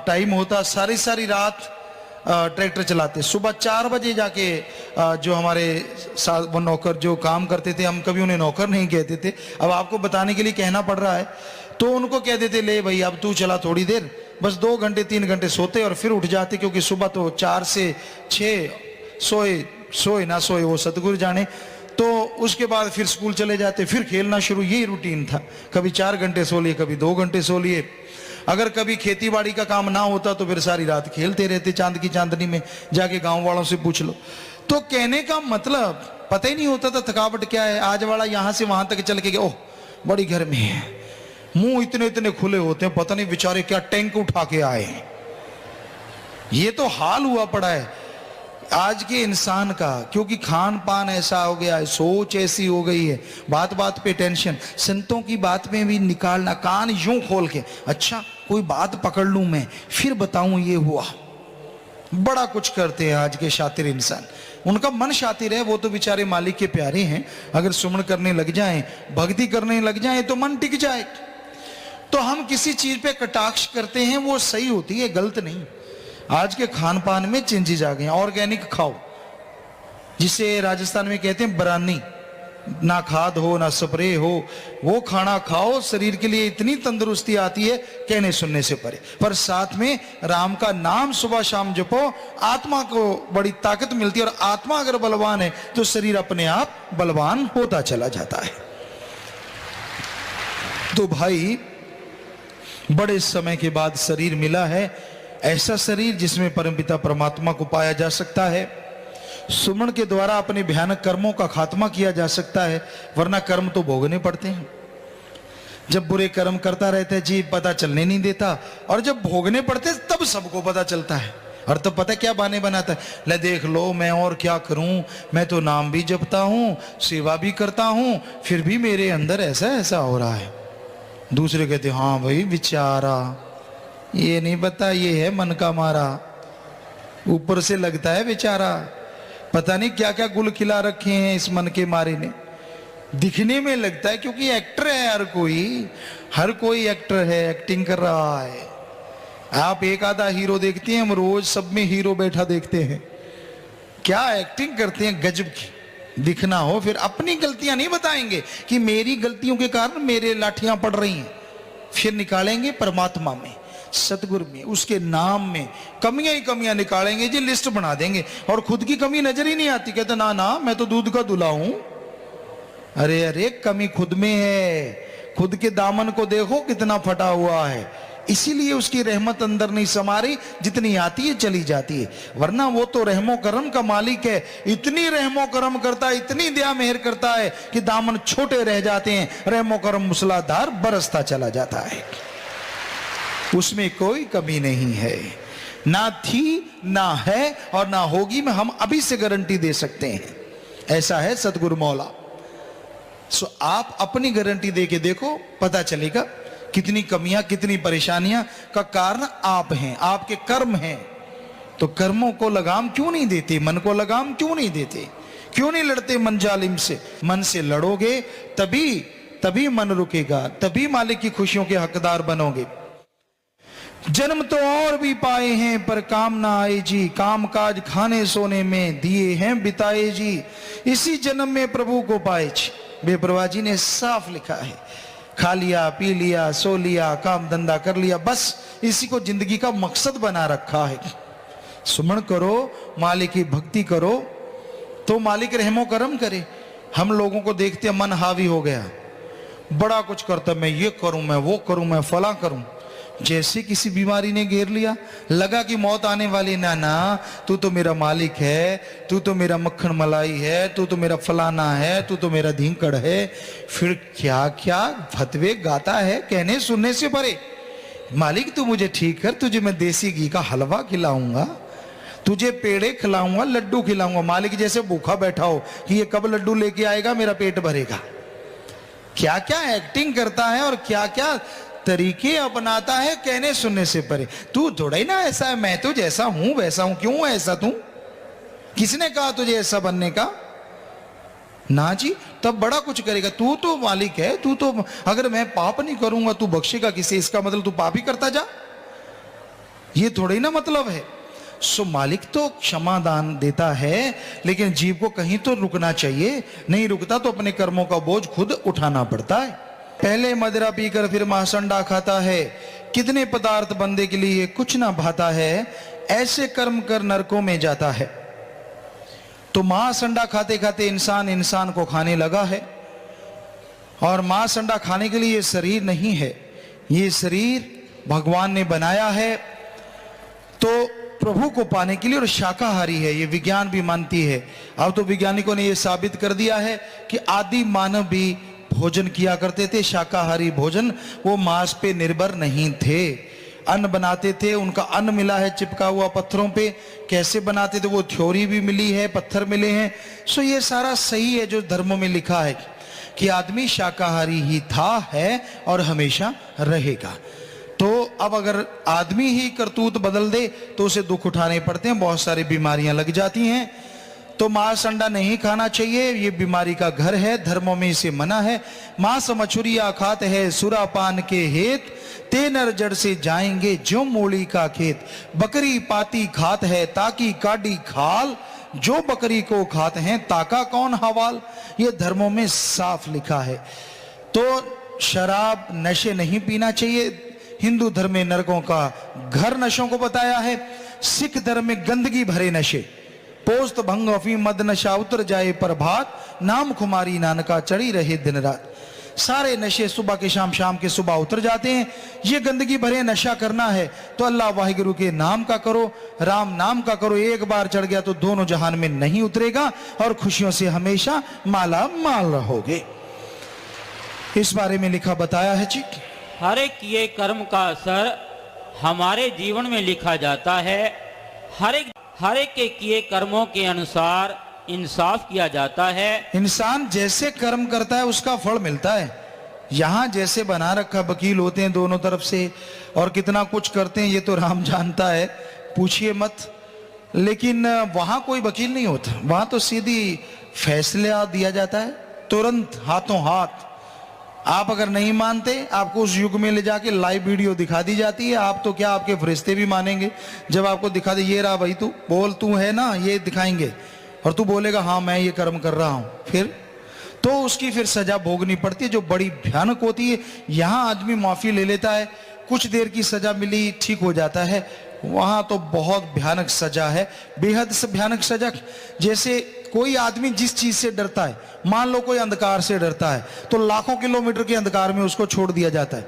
टाइम होता, सारी रात ट्रैक्टर चलाते। सुबह 4 बजे जाके जो हमारे साथ वो नौकर जो काम करते थे, हम कभी उन्हें नौकर नहीं कहते थे, अब आपको बताने के लिए कहना पड़ रहा है, तो उनको कह देते ले भाई अब तू चला थोड़ी देर, बस 2 घंटे 3 घंटे सोते और फिर उठ जाते, क्योंकि सुबह तो 4 से 6 सोए ना सोए वो सतगुरु जाने। तो उसके बाद फिर स्कूल चले जाते, फिर खेलना शुरू, यही रूटीन था। कभी 4 घंटे सो लिए, कभी 2 घंटे सो लिए। अगर कभी खेती बाड़ी का काम ना होता तो फिर सारी रात खेलते रहते, चांद की चांदनी में, जाके गांव वालों से पूछ लो। तो कहने का मतलब पता ही नहीं होता था थकावट क्या है। आज वाला यहां से वहां तक चल के गया, ओह बड़ी गर्मी है, मुंह इतने खुले होते हैं, पता नहीं बेचारे क्या टैंक उठा के आए। ये तो हाल हुआ पड़ा है आज के इंसान का, क्योंकि खान पान ऐसा हो गया है, सोच ऐसी हो गई है, बात बात पे टेंशन। संतों की बात में भी निकालना, कान यूं खोल के, अच्छा कोई बात पकड़ लूं मैं फिर बताऊं ये हुआ। बड़ा कुछ करते हैं आज के शातिर इंसान, उनका मन शातिर है, वो तो बेचारे मालिक के प्यारे हैं। अगर सुमन करने लग जाएं, भक्ति करने लग जाएं तो मन टिक जाए। तो हम किसी चीज पे कटाक्ष करते हैं, वो सही होती है, गलत नहीं। आज के खान पान में चेंजेस आ गए हैं, ऑर्गेनिक खाओ, जिसे राजस्थान में कहते हैं बरानी, ना खाद हो ना स्प्रे हो, वो खाना खाओ, शरीर के लिए इतनी तंदुरुस्ती आती है कहने सुनने से परे। पर साथ में राम का नाम सुबह शाम जपो, आत्मा को बड़ी ताकत मिलती है, और आत्मा अगर बलवान है तो शरीर अपने आप बलवान होता चला जाता है। तो भाई बड़े समय के बाद शरीर मिला है, ऐसा शरीर जिसमें परमपिता परमात्मा को पाया जा सकता है। सुमन के द्वारा अपने भयानक कर्मों का खात्मा किया जा सकता है, वरना कर्म तो भोगने पड़ते हैं। जब बुरे कर्म करता रहता है जी पता चलने नहीं देता, और जब भोगने पड़ते तब सबको पता चलता है। और तब पता क्या बहाने बनाता है, ले देख लो मैं और क्या करूं, मैं तो नाम भी जपता हूं, सेवा भी करता हूं, फिर भी मेरे अंदर ऐसा हो रहा है। दूसरे कहते हाँ भाई बेचारा, ये नहीं पता ये है मन का मारा, ऊपर से लगता है बेचारा, पता नहीं क्या क्या गुल खिला रखे हैं इस मन के मारे ने। दिखने में लगता है क्योंकि एक्टर है, हर कोई एक्टर है, एक्टिंग कर रहा है। आप एक आधा हीरो देखते हैं, हम रोज सब में हीरो बैठा देखते हैं, क्या एक्टिंग करते हैं गजब की। दिखना हो फिर अपनी गलतियां नहीं बताएंगे कि मेरी गलतियों के कारण मेरे लाठियां पड़ रही हैं, फिर निकालेंगे परमात्मा में, सतगुरु में, उसके नाम में कमियां ही कमियां निकालेंगे जी, लिस्ट बना देंगे। और खुद की कमी नजर ही नहीं आती, कहते ना मैं तो दूध का दूल्हा हूं। अरे कमी खुद में है, खुद के दामन को देखो कितना फटा हुआ है, इसीलिए उसकी रहमत अंदर नहीं समा रही, जितनी आती है चली जाती है। वरना वो तो रहमो करम का मालिक है, इतनी रहमो करम करता है, इतनी दया मेहर करता है कि दामन छोटे रह जाते हैं, रहमो करम मूसलाधार बरसता चला जाता है, उसमें कोई कमी नहीं है, ना थी ना है और ना होगी, में हम अभी से गारंटी दे सकते हैं। ऐसा है सतगुरु मौला। सो आप अपनी गारंटी दे के देखो, पता चलेगा कितनी कमियां कितनी परेशानियां का कारण आप हैं, आपके कर्म हैं। तो कर्मों को लगाम क्यों नहीं देते, मन को लगाम क्यों नहीं देते? क्यों नहीं लड़ते मन जालिम से? मन से लड़ोगे तभी मन रुकेगा, तभी मालिक की खुशियों के हकदार बनोगे। जन्म तो और भी पाए हैं पर काम ना आए जी, काम काज खाने सोने में दिए हैं बिताए जी, इसी जन्म में प्रभु को पाए जी। बेपरवाह जी ने साफ लिखा है, खा लिया पी लिया सो लिया काम धंधा कर लिया, बस इसी को जिंदगी का मकसद बना रखा है। सुमन करो, मालिक की भक्ति करो तो मालिक रहमो करम करे। हम लोगों को देखते मन हावी हो गया, बड़ा कुछ करता, मैं ये करूं, मैं वो करूं, मैं फला करूं। जैसे किसी बीमारी ने घेर लिया, लगा कि मौत आने वाली, ना ना, तू तो मेरा मालिक है, तू तो मेरा मक्खन मलाई है, तू तो मेरा फलाना है, तू तो मेरा धींकड़ है। फिर क्या क्या फतवे गाता है, कहने सुनने से परे। मालिक तू मुझे ठीक कर, तुझे मैं देसी घी का हलवा खिलाऊंगा, तुझे पेड़े खिलाऊंगा, लड्डू खिलाऊंगा। मालिक जैसे भूखा बैठा हो कि ये कब लड्डू लेके आएगा, मेरा पेट भरेगा। क्या क्या एक्टिंग करता है और क्या क्या तरीके अपनाता है, कहने सुनने से परे। तू थोड़ा ही ना ऐसा है, मैं तो जैसा हूं वैसा हूं। क्यों ऐसा तू? किसने कहा तुझे ऐसा बनने का? ना जी, तब बड़ा कुछ करेगा। तू तो मालिक है, तू तो, अगर मैं पाप नहीं करूंगा तू बख्शेगा किसे? इसका मतलब तू पाप ही करता जा, ये थोड़ा ही ना मतलब है। सो मालिक तो क्षमा दान देता है, लेकिन जीव को कहीं तो रुकना चाहिए। नहीं रुकता तो अपने कर्मों का बोझ खुद उठाना पड़ता है। पहले मदिरा पीकर फिर महासंडा खाता है, कितने पदार्थ बंदे के लिए कुछ ना भाता है, ऐसे कर्म कर नरकों में जाता है। तो महासंडा खाते खाते इंसान को खाने लगा है, और महासंडा खाने के लिए ये शरीर नहीं है, ये शरीर भगवान ने बनाया है तो प्रभु को पाने के लिए, और शाकाहारी है, ये विज्ञान भी मानती है। अब तो वैज्ञानिकों ने ये साबित कर दिया है कि आदि मानव भी भोजन किया करते थे, शाकाहारी भोजन। वो मांस पे निर्भर नहीं थे, अन्न बनाते थे। उनका अन्न मिला है चिपका हुआ पत्थरों पे, कैसे बनाते थे वो थ्योरी भी मिली है, पत्थर मिले हैं। सो ये सारा सही है जो धर्मों में लिखा है कि आदमी शाकाहारी ही था, है और हमेशा रहेगा। तो अब अगर आदमी ही करतूत बदल दे तो उसे दुख उठाने पड़ते हैं, बहुत सारी बीमारियां लग जाती हैं। तो मांस अंडा नहीं खाना चाहिए, ये बीमारी का घर है, धर्मों में इसे मना है। मांस मछुरिया खात है सुरापान के हेत, ते नर जड़ से जाएंगे जो मूली का खेत। बकरी पाती खात है ताकि काडी खाल, जो बकरी को खाते हैं ताका कौन हवाल। ये धर्मों में साफ लिखा है। तो शराब नशे नहीं पीना चाहिए। हिंदू धर्म में नरकों का घर नशों को बताया है, सिख धर्म में गंदगी भरे नशे, पोस्त भंग अफीम मद नशा उतर जाए प्रभात, नाम खुमारी नानका चढ़ी रहे दिन रात। सारे नशे सुबह के शाम, शाम के सुबह उतर जाते हैं। ये गंदगी भरे नशा करना है तो अल्लाह वाहिगुरु के नाम का करो, राम नाम का करो। एक बार चढ़ गया तो दोनों जहान में नहीं उतरेगा और खुशियों से हमेशा माला माल रहोगे। इस बारे में लिखा बताया है जी। हर एक किए कर्म का असर हमारे जीवन में लिखा जाता है। हर एक के किए कर्मों के अनुसार इंसाफ किया जाता है। इंसान जैसे कर्म करता है उसका फल मिलता है। यहाँ जैसे बना रखा, वकील होते हैं दोनों तरफ से और कितना कुछ करते हैं ये तो राम जानता है, पूछिए मत। लेकिन वहां कोई वकील नहीं होता, वहां तो सीधी फैसला दिया जाता है तुरंत, हाथों हाथ। आप अगर नहीं मानते, आपको उस युग में ले जाके लाइव वीडियो दिखा दी जाती है। आप तो क्या, आपके फरिश्ते भी मानेंगे जब आपको दिखा दे, ये रहा भाई तू बोल, तू है ना, ये दिखाएंगे और तू बोलेगा हाँ मैं ये कर्म कर रहा हूं, फिर तो उसकी फिर सजा भोगनी पड़ती है जो बड़ी भयानक होती है। यहाँ आदमी माफी ले लेता है, कुछ देर की सजा मिली, ठीक हो जाता है। वहां तो बहुत भयानक सजा है, बेहद से भयानक सजा। जैसे कोई आदमी जिस चीज से डरता है, मान लो कोई अंधकार से डरता है तो लाखों किलोमीटर के अंधकार में उसको छोड़ दिया जाता है,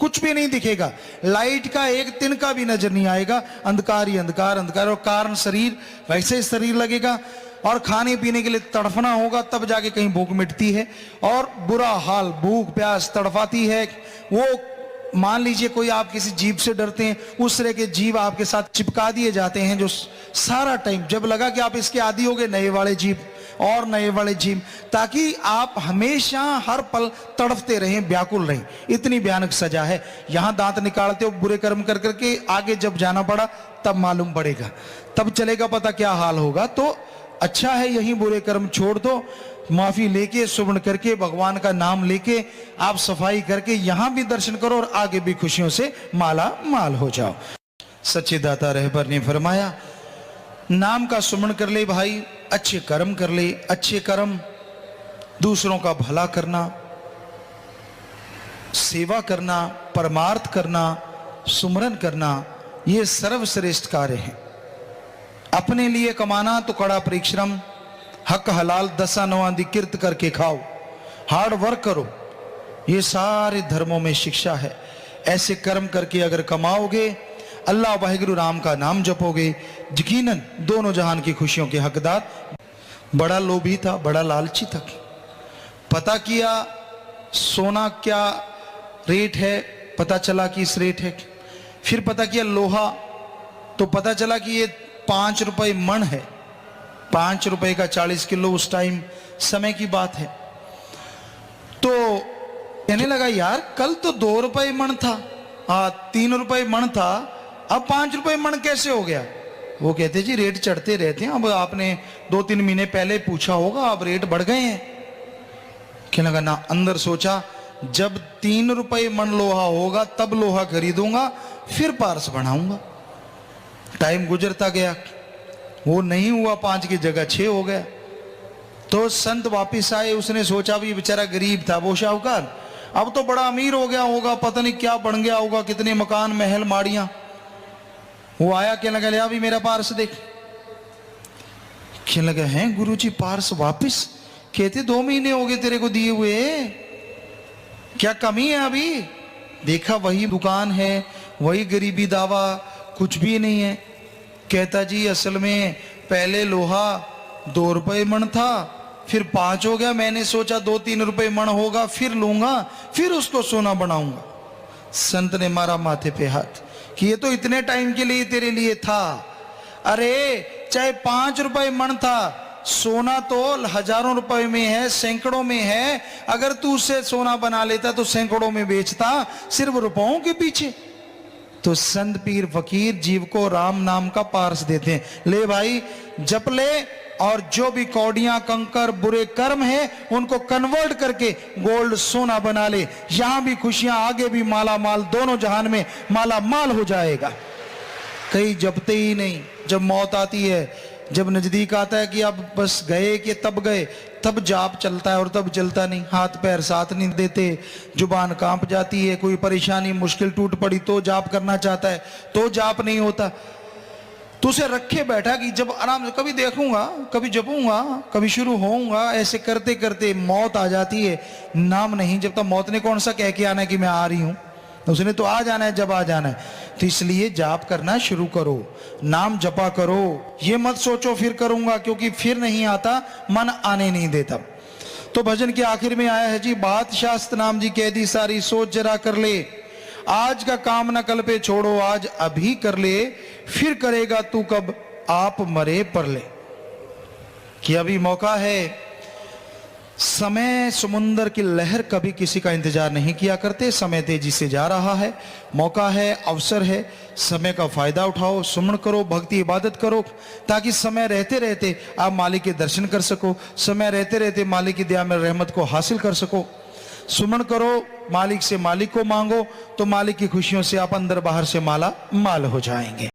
कुछ भी नहीं दिखेगा, लाइट का एक तिनका भी नजर नहीं आएगा, अंधकार ही अंधकार, अंधकार। और कारण शरीर वैसे शरीर लगेगा और खाने पीने के लिए तड़फना होगा, तब जाके कहीं भूख मिटती है। और बुरा हाल, भूख प्यास तड़फाती है। वो मान लीजिए कोई आप किसी जीव से डरते हैं, उस तरह के जीव आपके साथ चिपका दिए जाते हैं जो सारा टाइम, जब लगा कि आप इसके आदी हो गए, नए वाले जीव और नए वाले जीव, ताकि आप हमेशा हर पल तड़फते रहें, व्याकुल रहें। इतनी भयानक सजा है। यहां दांत निकालते हो बुरे कर्म कर करके, आगे जब जाना पड़ा तब मालूम पड़ेगा, तब चलेगा पता क्या हाल होगा। तो अच्छा है यही बुरे कर्म छोड़ दो, माफी लेके सुमन करके भगवान का नाम लेके आप सफाई करके यहां भी दर्शन करो और आगे भी खुशियों से माला माल हो जाओ। सच्चे दाता रहबर ने फरमाया नाम का सुमन कर ले भाई, अच्छे कर्म कर ले। अच्छे कर्म दूसरों का भला करना, सेवा करना, परमार्थ करना, सुमरन करना, ये सर्वश्रेष्ठ कार्य है। अपने लिए कमाना तो कड़ा परिश्रम, हक हलाल दसा नवां किर्त करके खाओ, हार्ड वर्क करो, ये सारे धर्मों में शिक्षा है। ऐसे कर्म करके अगर कमाओगे, अल्लाह वाहिगुरु राम का नाम जपोगे, यकीनन दोनों जहान की खुशियों के हकदार। बड़ा लोभी था, बड़ा लालची था, पता किया सोना क्या रेट है, पता चला कि इस रेट है। फिर पता किया लोहा, तो पता चला कि ये 5 रुपए मण है। 5 रुपए का 40 किलो उस टाइम समय की बात है। तो कहने लगा यार कल तो 2 रुपए मण था, 3 रुपए मण था, अब 5 रुपए मण कैसे हो गया? वो कहते जी रेट चढ़ते रहते हैं, अब आपने 2-3 महीने पहले पूछा होगा, अब रेट बढ़ गए हैं। कहने लगा ना, अंदर सोचा जब 3 रुपए मण लोहा होगा तब लोहा खरीदूंगा, फिर पारस बनाऊंगा। टाइम गुजरता गया, वो नहीं हुआ, 5 की जगह 6 हो गया। तो संत वापिस आए, उसने सोचा भी बेचारा गरीब था वो शाहूकार, अब तो बड़ा अमीर हो गया होगा, पता नहीं क्या बन गया होगा, कितने मकान महल माड़ियां। वो आया, कहने लगा ले अभी मेरा पारस देख। कहने लगा हैं गुरुजी पारस वापिस? कहते 2 महीने हो गए तेरे को दिए हुए, क्या कमी है अभी? देखा वही दुकान है, वही गरीबी दावा, कुछ भी नहीं है। कहता जी असल में पहले लोहा 2 रुपए मण था, फिर 5 हो गया, मैंने सोचा 2-3 रुपए मण होगा, फिर लूंगा, फिर उसको सोना बनाऊंगा। संत ने मारा माथे पे हाथ कि ये तो इतने टाइम के लिए तेरे लिए था। अरे चाहे 5 रुपए मण था, सोना तो हजारों रुपए में है, सैकड़ों में है। अगर तू उससे सोना बना लेता तो सैकड़ों में बेचता, सिर्फ रुपयों के पीछे। तो संत पीर फकीर जीव को राम नाम का पारस देते हैं, ले भाई जप ले, और जो भी कौड़ियां कंकर बुरे कर्म है उनको कन्वर्ट करके गोल्ड सोना बना ले। यहां भी खुशियां, आगे भी माला माल, दोनों जहान में माला माल हो जाएगा। कई जपते ही नहीं, जब मौत आती है, जब नजदीक आता है कि अब बस गए कि तब गए, तब जाप चलता है और तब चलता नहीं। हाथ पैर साथ नहीं देते, जुबान कांप जाती है, कोई परेशानी मुश्किल टूट पड़ी तो जाप करना चाहता है, तो जाप नहीं होता। तो उसे रखे बैठा कि जब आराम से कभी देखूंगा, कभी जपूंगा, कभी शुरू होऊंगा, ऐसे करते करते मौत आ जाती है, नाम नहीं जब तक। मौत ने कौन सा कह के आना है कि मैं आ रही हूं, उसने तो आ जाना है जब आ जाना है। तो इसलिए जाप करना शुरू करो, नाम जपा करो, ये मत सोचो फिर करूंगा, क्योंकि फिर नहीं आता, मन आने नहीं देता। तो भजन के आखिर में आया है जी, बात शास्त्र नाम जी कह दी सारी, सोच जरा कर ले, आज का काम न कल पे छोड़ो, आज अभी कर ले, फिर करेगा तू कब आप मरे पर ले। कि अभी मौका है। समय समुंदर की लहर कभी किसी का इंतजार नहीं किया करते, समय तेजी से जा रहा है, मौका है, अवसर है, समय का फायदा उठाओ, सुमन करो, भक्ति इबादत करो, ताकि समय रहते रहते आप मालिक के दर्शन कर सको, समय रहते रहते मालिक की दया में रहमत को हासिल कर सको। सुमन करो, मालिक से मालिक को मांगो, तो मालिक की खुशियों से आप अंदर बाहर से माला माल हो जाएंगे।